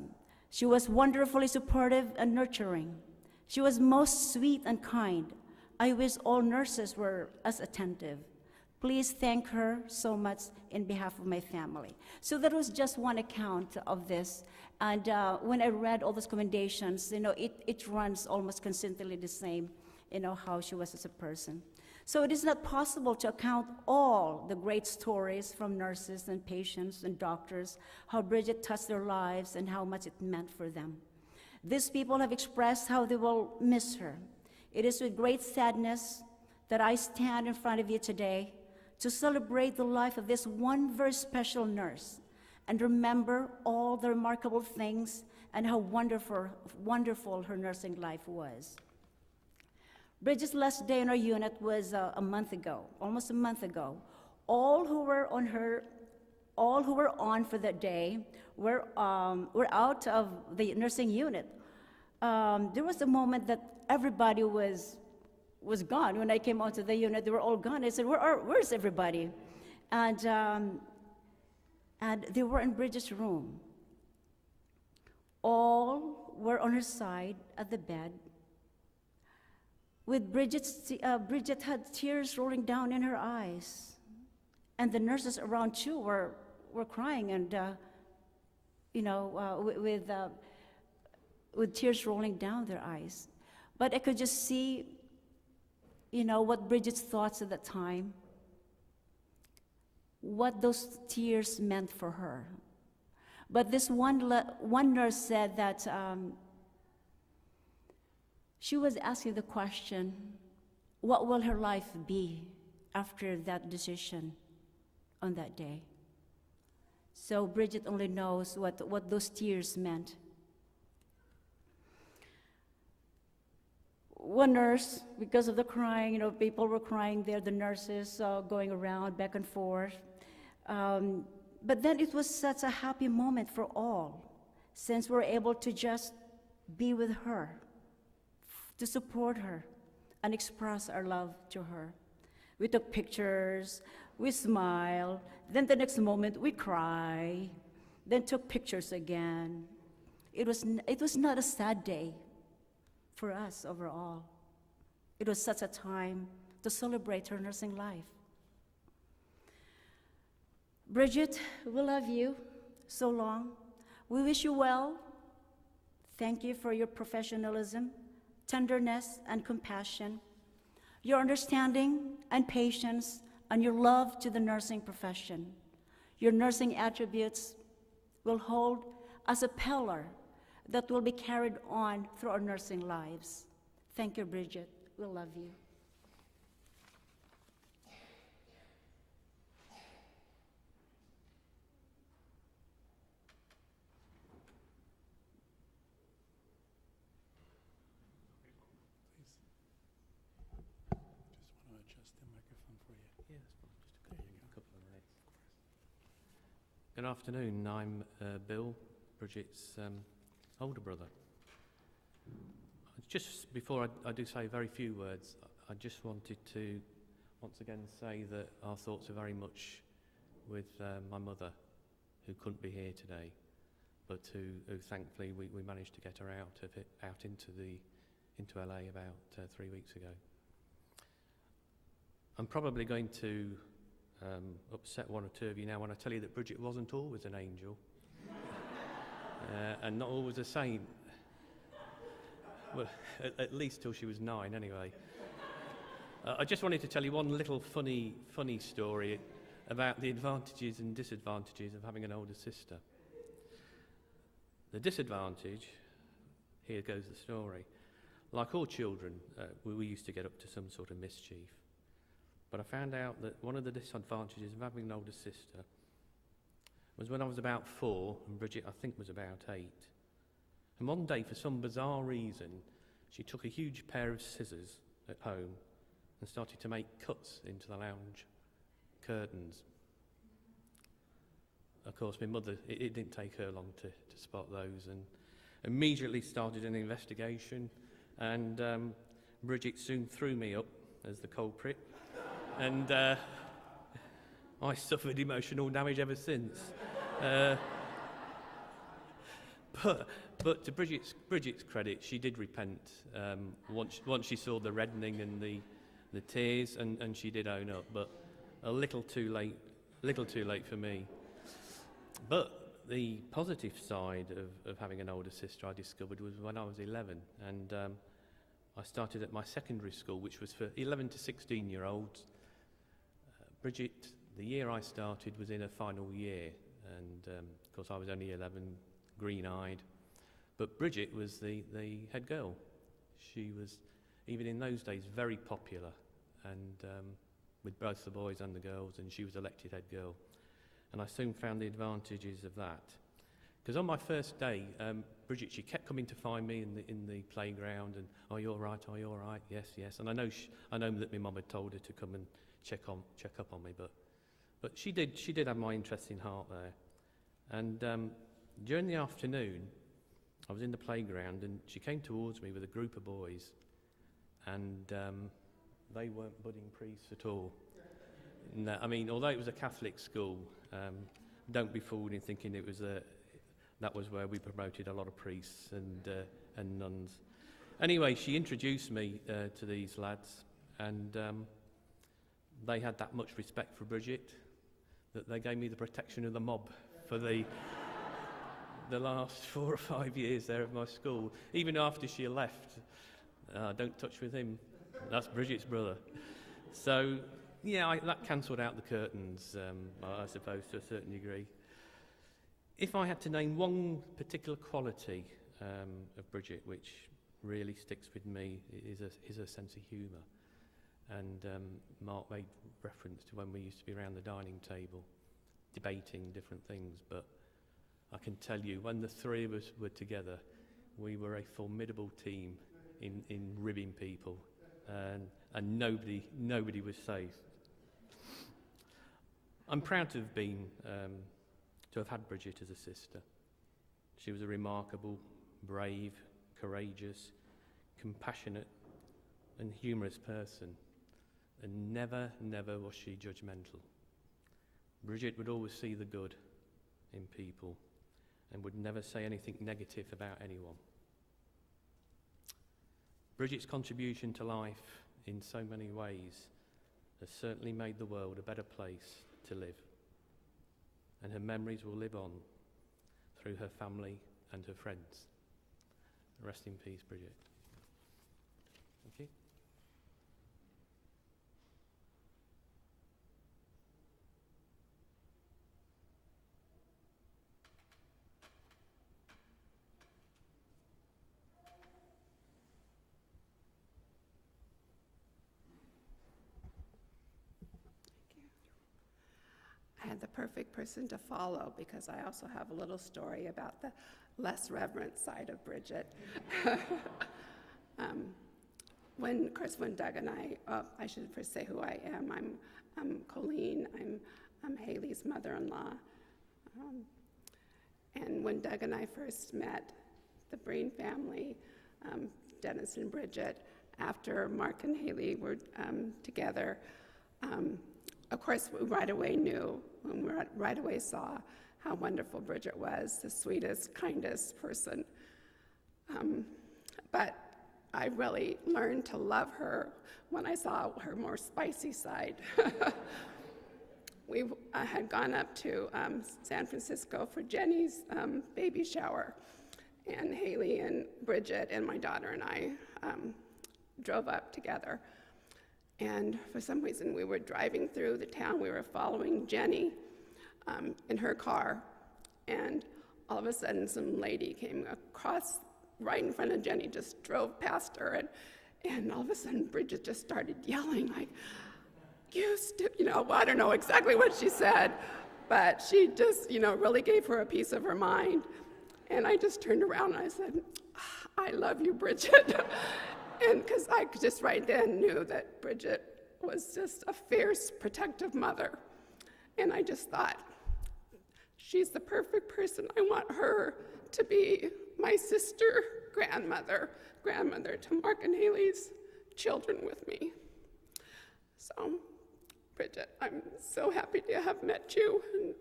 she was wonderfully supportive and nurturing. She was most sweet and kind. I wish all nurses were as attentive. Please thank her so much in behalf of my family." So that was just one account of this. And when I read all those commendations, it runs almost consistently the same, how she was as a person. So it is not possible to account all the great stories from nurses and patients and doctors, how Bridget touched their lives and how much it meant for them. These people have expressed how they will miss her. It is with great sadness that I stand in front of you today to celebrate the life of this one very special nurse and remember all the remarkable things and how wonderful her nursing life was. Bridget's last day in our unit was almost a month ago. All who were on for that day were out of the nursing unit. There was a moment that everybody was gone. When I came onto the unit, they were all gone. I said, "Where's everybody?" And they were in Bridget's room. All were on her side at the bed. With Bridget had tears rolling down in her eyes, and the nurses around too were crying, and with tears rolling down their eyes. But I could just see, what Bridget's thoughts at that time, what those tears meant for her. But this one nurse said that she was asking the question, what will her life be after that decision on that day? So Bridget only knows what those tears meant. One nurse, because of the crying, people were crying there, the nurses going around back and forth. But then it was such a happy moment for all, since we're able to just be with her, to support her, and express our love to her. We took pictures, we smiled, then the next moment we cry, then took pictures again. It was not a sad day for us overall. It was such a time to celebrate her nursing life. Bridget, we love you so long. We wish you well. Thank you for your professionalism, tenderness, and compassion, your understanding and patience, and your love to the nursing profession. Your nursing attributes will hold as a pillar that will be carried on through our nursing lives. Thank you, Bridget. We love you. Good afternoon. I'm Bill, Bridget's older brother. Just before I do say very few words, I just wanted to once again say that our thoughts are very much with my mother, who couldn't be here today, but who thankfully we managed to get her out into LA about 3 weeks ago. I'm probably going to upset one or two of you now when I tell you that Bridget wasn't always an angel and not always a saint. Well, at least till she was 9 anyway. I just wanted to tell you one little funny story about the advantages and disadvantages of having an older sister. The disadvantage, here goes the story. Like all children, we used to get up to some sort of mischief. But I found out that one of the disadvantages of having an older sister was when I was about 4, and Bridget, I think, was about 8. And one day, for some bizarre reason, she took a huge pair of scissors at home and started to make cuts into the lounge curtains. Of course, my mother, it didn't take her long to spot those, and immediately started an investigation, and Bridget soon threw me up as the culprit. And I suffered emotional damage ever since. But to Bridget's credit, she did repent once she saw the reddening and the tears, and she did own up. But a little too late for me. But the positive side of having an older sister, I discovered, was when I was 11, and I started at my secondary school, which was for 11 to 16-year-olds. Bridget, the year I started, was in her final year, and of course I was only 11, green-eyed. But Bridget was the head girl. She was, even in those days, very popular, and with both the boys and the girls, and she was elected head girl. And I soon found the advantages of that. Because on my first day, Bridget, she kept coming to find me in the playground, and, "Are you all right? Are you all right? Yes, yes." And I know that my mum had told her to come and check up on me, but she did have my interest in heart there. And during the afternoon, I was in the playground, and she came towards me with a group of boys, and they weren't budding priests at all. No, I mean, although it was a Catholic school, don't be fooled in thinking that was where we promoted a lot of priests and nuns. Anyway, she introduced me to these lads, and they had that much respect for Bridget that they gave me the protection of the mob for the last 4 or 5 years there at my school. Even after she left, Don't touch with him. That's Bridget's brother. So, yeah, that cancelled out the curtains, I suppose, to a certain degree. If I had to name one particular quality of Bridget, which really sticks with me, is her sense of humour. And Mark made reference to when we used to be around the dining table, debating different things. But I can tell you, when the three of us were together, we were a formidable team in ribbing people, and nobody was safe. I'm proud to have had Bridget as a sister. She was a remarkable, brave, courageous, compassionate, and humorous person, and never was she judgmental. Bridget would always see the good in people and would never say anything negative about anyone. Bridget's contribution to life in so many ways has certainly made the world a better place to live, and her memories will live on through her family and her friends. Rest in peace, Bridget. Thank you. I had the perfect person to follow because I also have a little story about the less reverent side of Bridget. When Doug and I should first say who I am. I'm Colleen. I'm Haley's mother-in-law. And when Doug and I first met the Breen family, Dennis and Bridget, after Mark and Haley were together, of course, we right away knew, and we right away saw how wonderful Bridget was, the sweetest, kindest person. But I really learned to love her when I saw her more spicy side. We had gone up to San Francisco for Jenny's baby shower, and Haley and Bridget and my daughter and I drove up together. And for some reason, we were driving through the town. We were following Jenny in her car, and all of a sudden, some lady came across right in front of Jenny, just drove past her, and all of a sudden, Bridget just started yelling, like, well, I don't know exactly what she said, but she just, really gave her a piece of her mind. And I just turned around and I said, I love you, Bridget. And because I just right then knew that Bridget was just a fierce, protective mother. And I just thought, she's the perfect person. I want her to be my sister, grandmother to Mark and Haley's children with me. So, Bridget, I'm so happy to have met you, and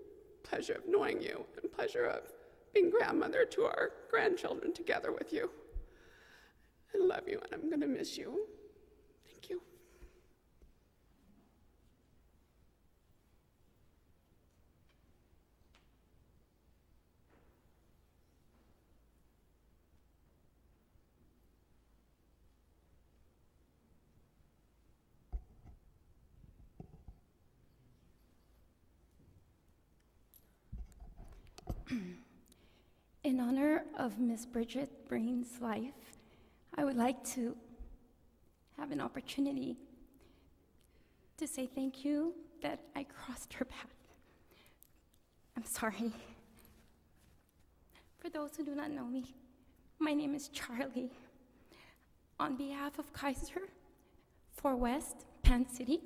pleasure of knowing you, and pleasure of being grandmother to our grandchildren together with you. I love you, and I'm going to miss you. Thank you. In honor of Miss Bridget Breen's life, I would like to have an opportunity to say thank you that I crossed her path. I'm sorry. For those who do not know me, my name is Charlie. On behalf of Kaiser, 4 West, Pan City,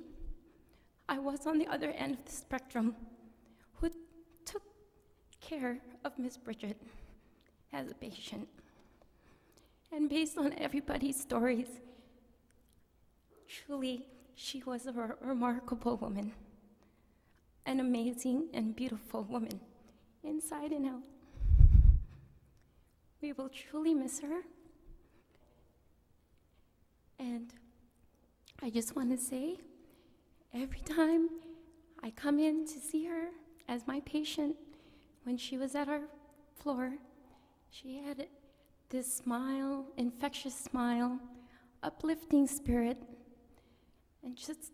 I was on the other end of the spectrum who took care of Miss Bridget as a patient. And based on everybody's stories, truly, she was a remarkable woman, an amazing and beautiful woman, inside and out. We will truly miss her. And I just want to say, every time I come in to see her as my patient, when she was at our floor, she had this smile, infectious smile uplifting spirit, and just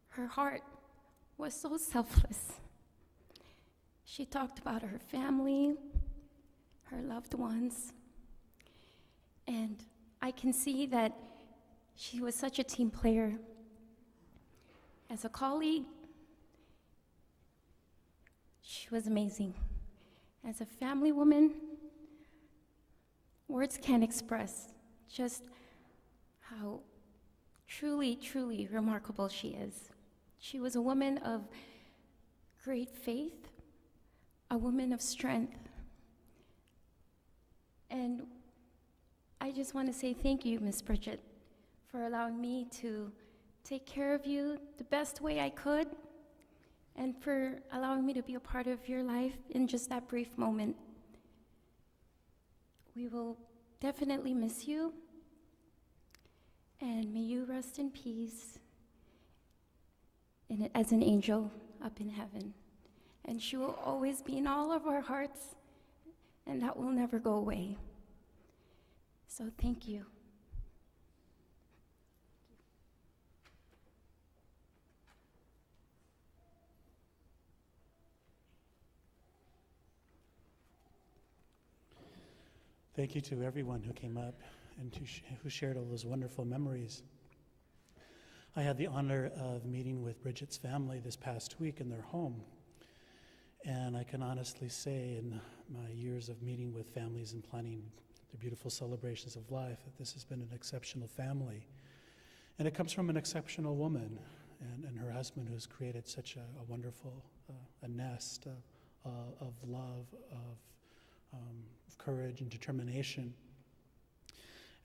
her heart was so selfless. She talked about her family, her loved ones, and I can see that she was such a team player. As a colleague, she was amazing. As a family woman, words can't express just how truly, truly remarkable she is. She was a woman of great faith, a woman of strength. And I just want to say thank you, Miss Bridget, for allowing me to take care of you the best way I could, and for allowing me to be a part of your life in just that brief moment. We will definitely miss you, and may you rest in peace as an angel up in heaven. And she will always be in all of our hearts, and that will never go away. So thank you. Thank you to everyone who came up and who shared all those wonderful memories. I had the honor of meeting with Bridget's family this past week in their home. And I can honestly say, in my years of meeting with families and planning the beautiful celebrations of life, that this has been an exceptional family. And it comes from an exceptional woman and her husband, who's created such a wonderful a nest of love, of courage and determination.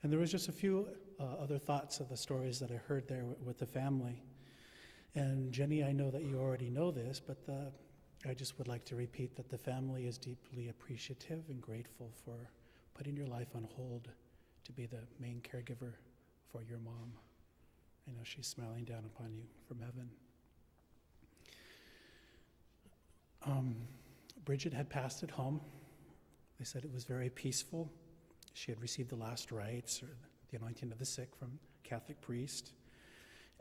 And there was just a few other thoughts of the stories that I heard there with the family. And Jenny, I know that you already know this, but I just would like to repeat that the family is deeply appreciative and grateful for putting your life on hold to be the main caregiver for your mom. I know she's smiling down upon you from heaven. Bridget had passed at home. They said it was very peaceful. She had received the last rites, or the anointing of the sick, from a Catholic priest.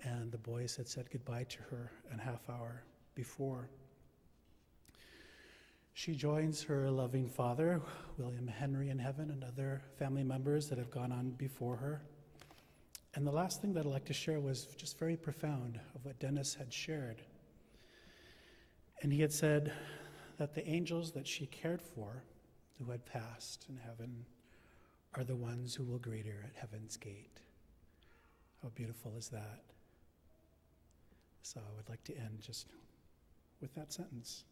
And the boys had said goodbye to her a half hour before. She joins her loving father, William Henry, in heaven, and other family members that have gone on before her. And the last thing that I'd like to share was just very profound of what Dennis had shared. And he had said that the angels that she cared for, who had passed in heaven, are the ones who will greet her at heaven's gate. How beautiful is that? So I would like to end just with that sentence.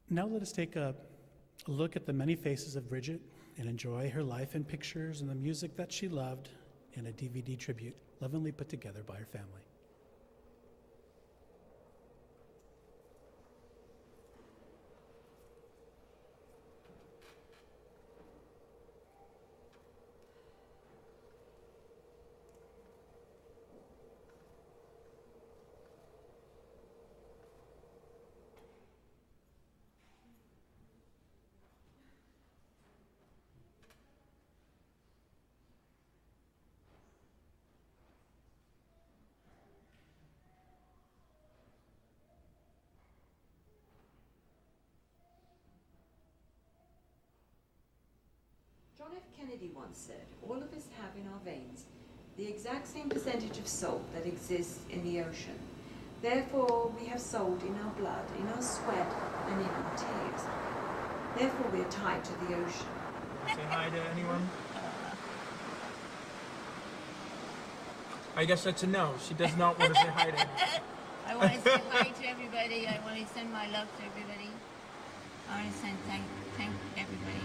Now let us take a look at the many faces of Bridget and enjoy her life in pictures and the music that she loved in a DVD tribute lovingly put together by her family. John F. Kennedy once said, all of us have in our veins the exact same percentage of salt that exists in the ocean. Therefore, we have salt in our blood, in our sweat, and in our tears. Therefore, we are tied to the ocean. Say hi to anyone? I guess that's a no. She does not want to say hi to anyone. I want to say hi to everybody. I want to send my love to everybody. I want to send thank everybody.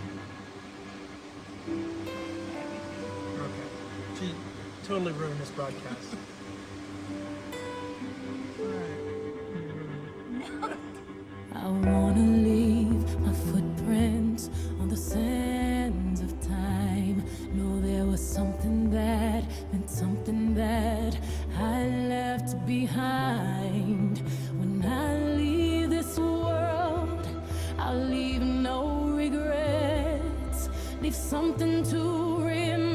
Okay. She totally ruined this broadcast. I wanna leave my footprints on the sands of time. Know there was something that meant something that I left behind. When I leave this world, I'll leave no regrets. Leave something to remember.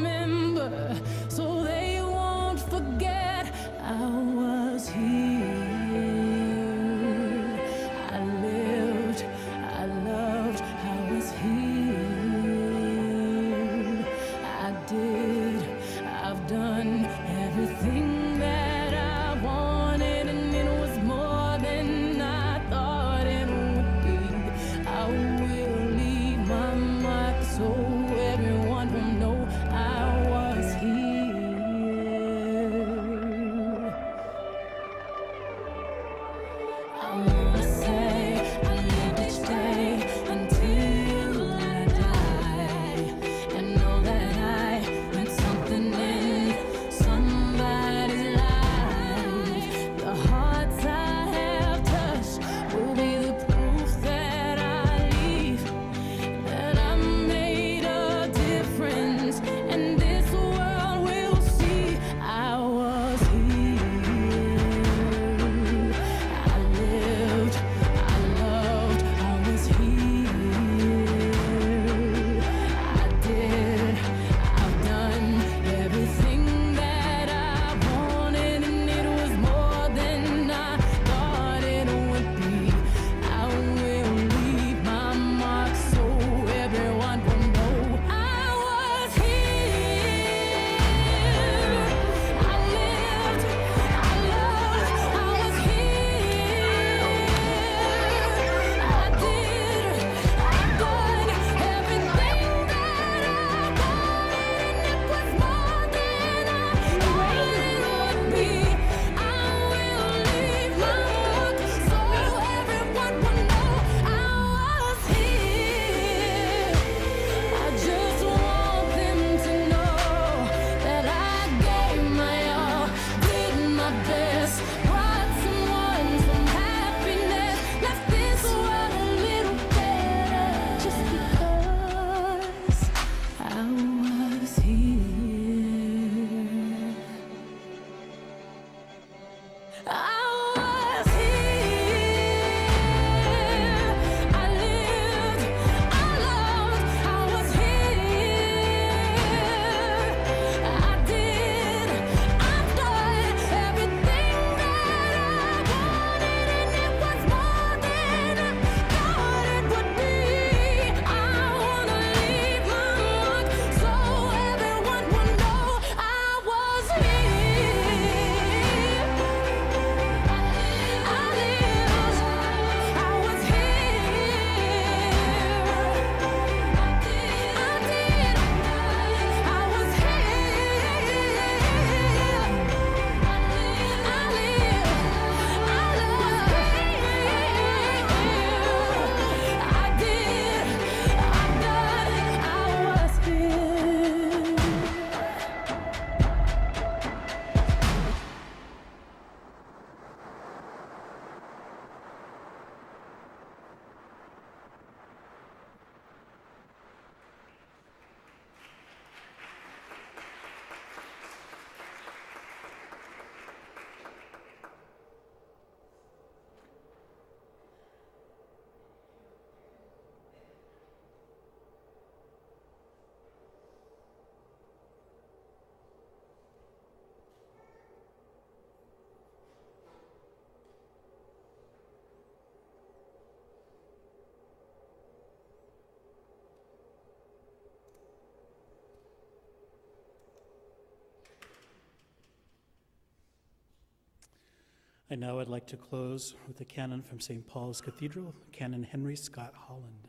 And now I'd like to close with a canon from St. Paul's Cathedral, Canon Henry Scott Holland.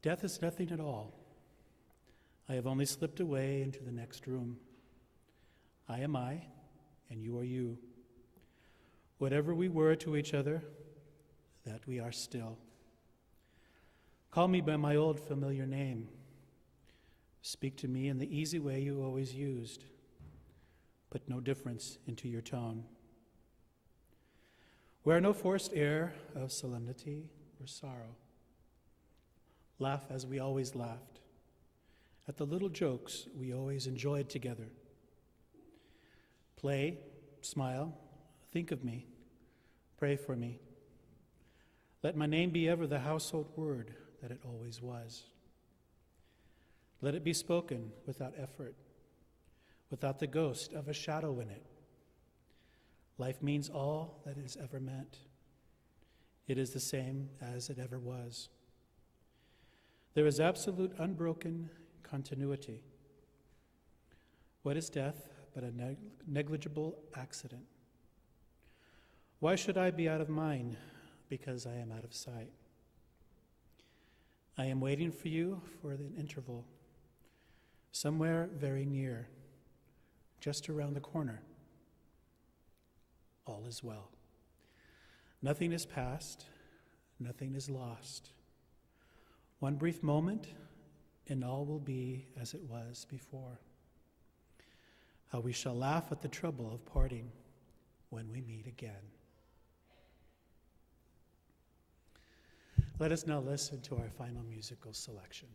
Death is nothing at all. I have only slipped away into the next room. I am I, and you are you. Whatever we were to each other, that we are still. Call me by my old familiar name. Speak to me in the easy way you always used. Put no difference into your tone. Wear no forced air of solemnity or sorrow. Laugh as we always laughed, at the little jokes we always enjoyed together. Play, smile, think of me, pray for me. Let my name be ever the household word that it always was. Let it be spoken without effort, without the ghost of a shadow in it. Life means all that it has ever meant. It is the same as it ever was. There is absolute unbroken continuity. What is death but a negligible accident? Why should I be out of mind? Because I am out of sight. I am waiting for you for an interval, somewhere very near, just around the corner. All is well. Nothing is past, nothing is lost. One brief moment, and all will be as it was before. How we shall laugh at the trouble of parting when we meet again. Let us now listen to our final musical selection.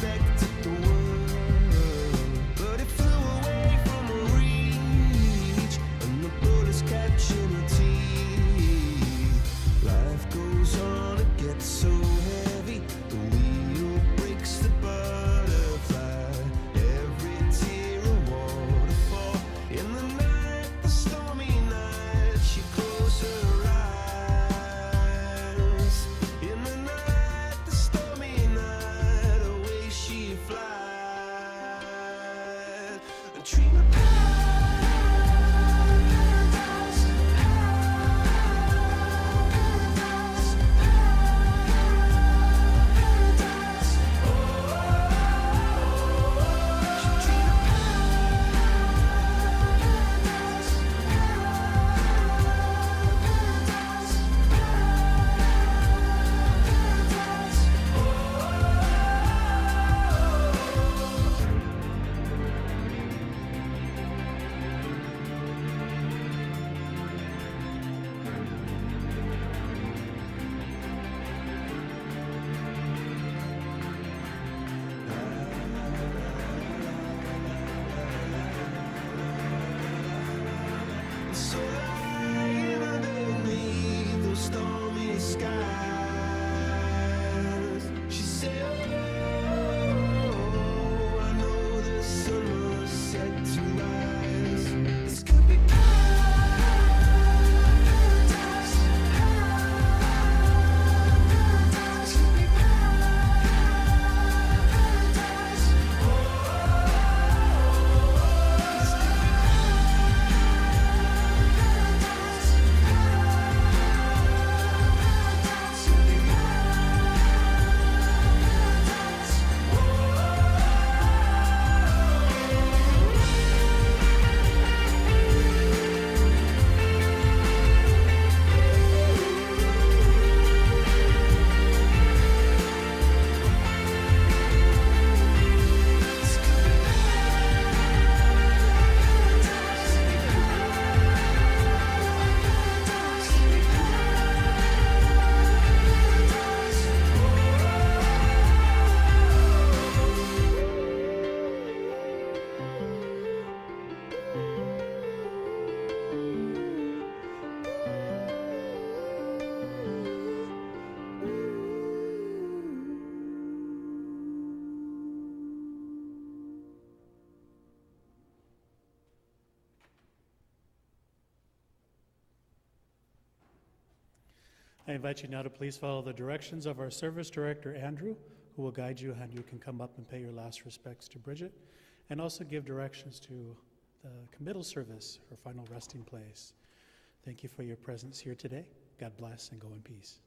expected the world, but it flew away from her reach, and the bullets catching her teeth. Life goes on, it gets so heavy, the wheel breaks the butterfly, every tear a waterfall. In the night, the stormy night, she closed her eyes. In the night, the stormy night, away she flies. A dream of so lying underneath those stormy skies. She said, oh, I know the sun was set to rise. This could be paradise. This could be paradise. This could be I invite you now to please follow the directions of our service director, Andrew, who will guide you, and you can come up and pay your last respects to Bridget, and also give directions to the committal service, her final resting place. Thank you for your presence here today. God bless, and go in peace.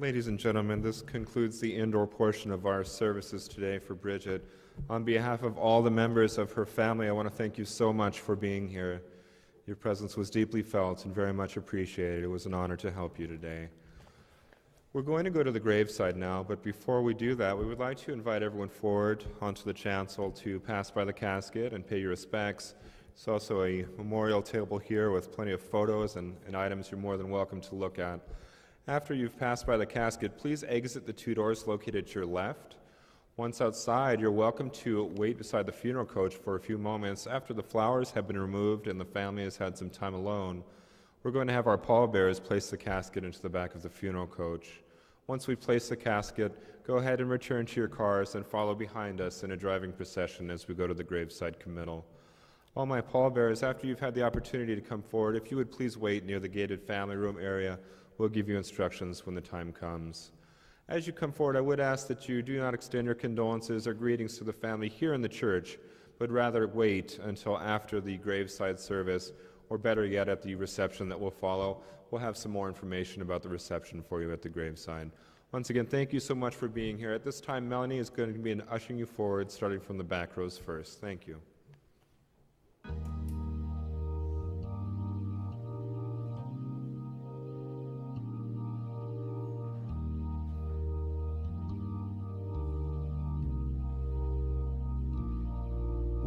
Ladies and gentlemen, this concludes the indoor portion of our services today for Bridget. On behalf of all the members of her family, I want to thank you so much for being here. Your presence was deeply felt and very much appreciated. It was an honor to help you today. We're going to go to the graveside now, but before we do that, we would like to invite everyone forward onto the chancel to pass by the casket and pay your respects. There's also a memorial table here with plenty of photos and items you're more than welcome to look at. After you've passed by the casket, please exit the two doors located to your left. Once outside, you're welcome to wait beside the funeral coach for a few moments. After the flowers have been removed and the family has had some time alone, we're going to have our pallbearers place the casket into the back of the funeral coach. Once we place the casket, go ahead and return to your cars and follow behind us in a driving procession as we go to the graveside committal. All my pallbearers, after you've had the opportunity to come forward, if you would please wait near the gated family room area, we'll give you instructions when the time comes. As you come forward, I would ask that you do not extend your condolences or greetings to the family here in the church, but rather wait until after the graveside service, or better yet, at the reception that will follow. We'll have some more information about the reception for you at the graveside. Once again, thank you so much for being here. At this time, Melanie is going to be ushering you forward, starting from the back rows first. Thank you.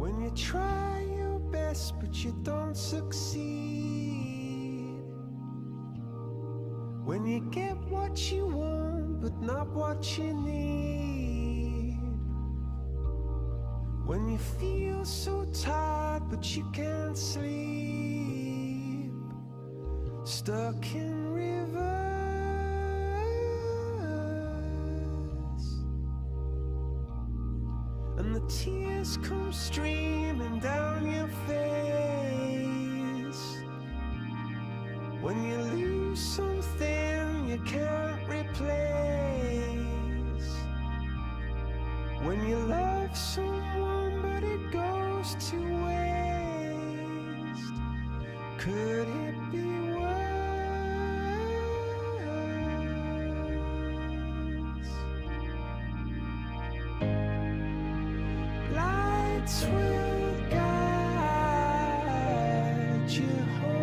when you try your best but you don't succeed. When you get what you want, but not what you need. When you feel so tired, but you can't sleep. Stuck in rivers, and the tears come streaming down your face. When you lose something you can't replace. When you love someone but it goes to waste. Could it be worse? Lights will guide you home.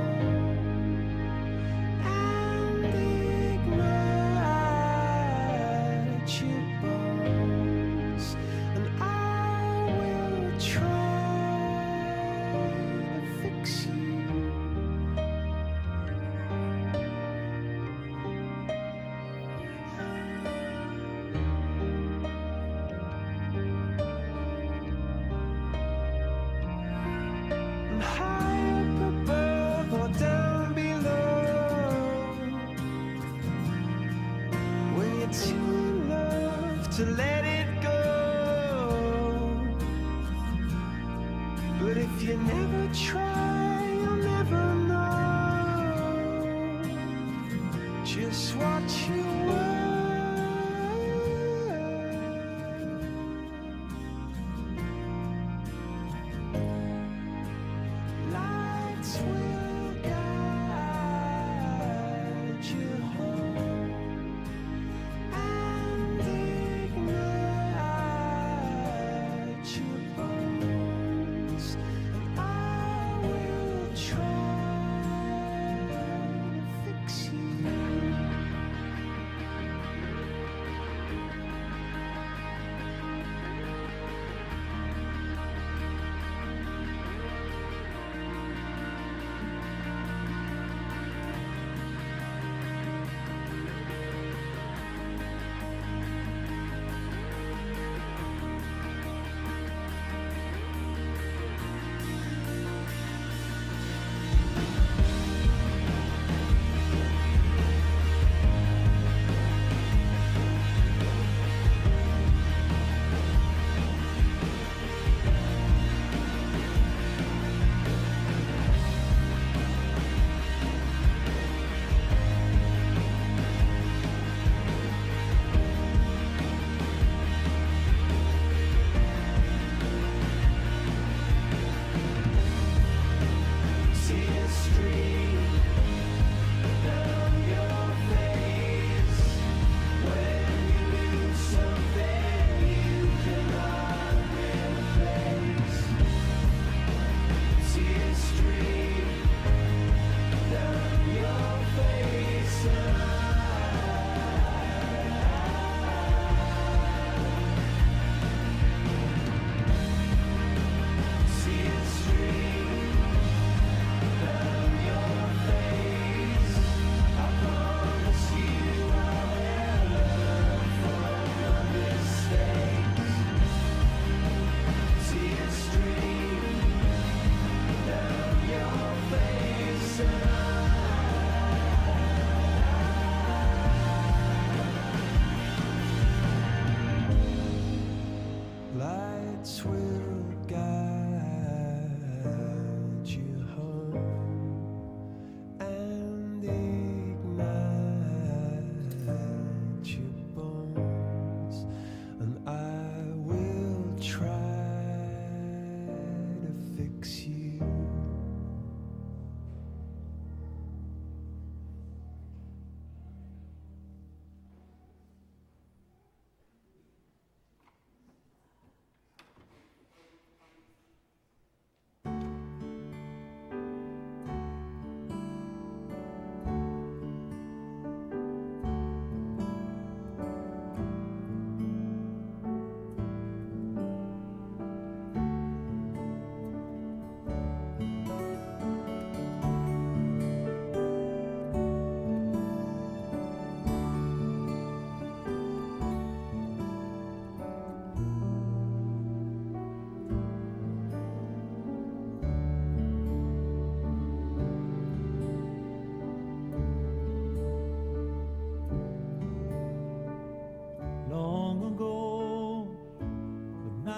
To let it go. But if you never try, you'll never know just what you were. Lights will guide you home.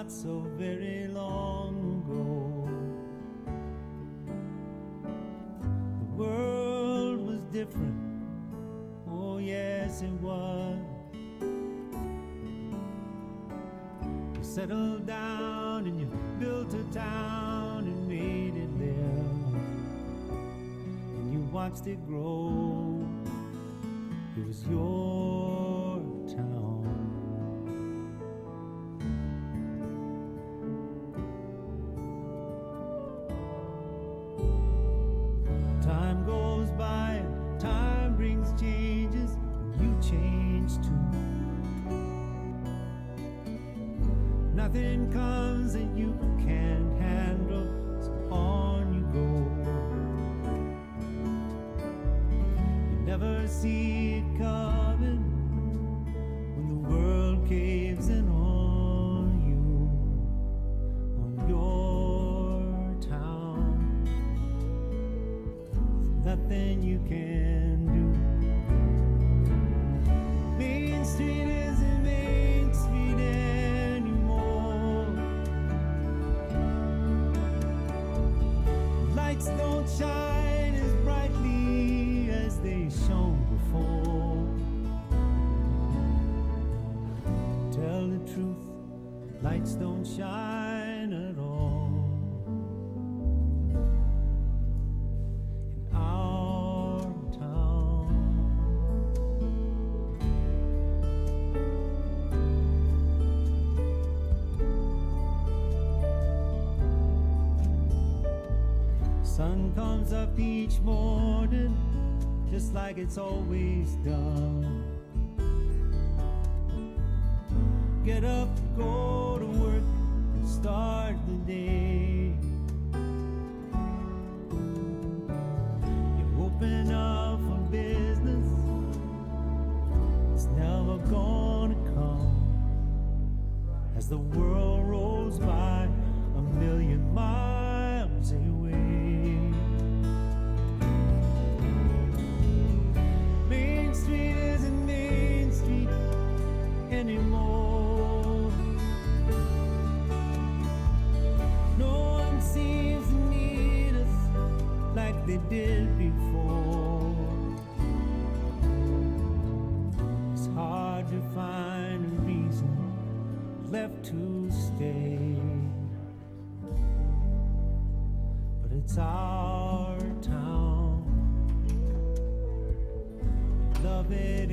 not so very long ago. The world was different, oh yes it was. You settled down and you built a town and made it live, and you watched it grow. It was your town. Time goes by, time brings changes, and you change too. Nothing comes that you can't handle, so on you go. You never see it coming when the world caves in on you, on your town. There's nothing you can do. Main Street isn't Main Street anymore. Lights don't shine as brightly as they shone before. Tell the truth, lights don't shine at all in our town. Sun comes up each morning just like it's always done. Get up, go to work, and start the day. You open up for business, it's never gonna come. As the world rolls by a million miles away. Main Street isn't Main Street anymore. No one seems to need us like they did before. It's hard to find a reason left to stay, but it's our town. Love it.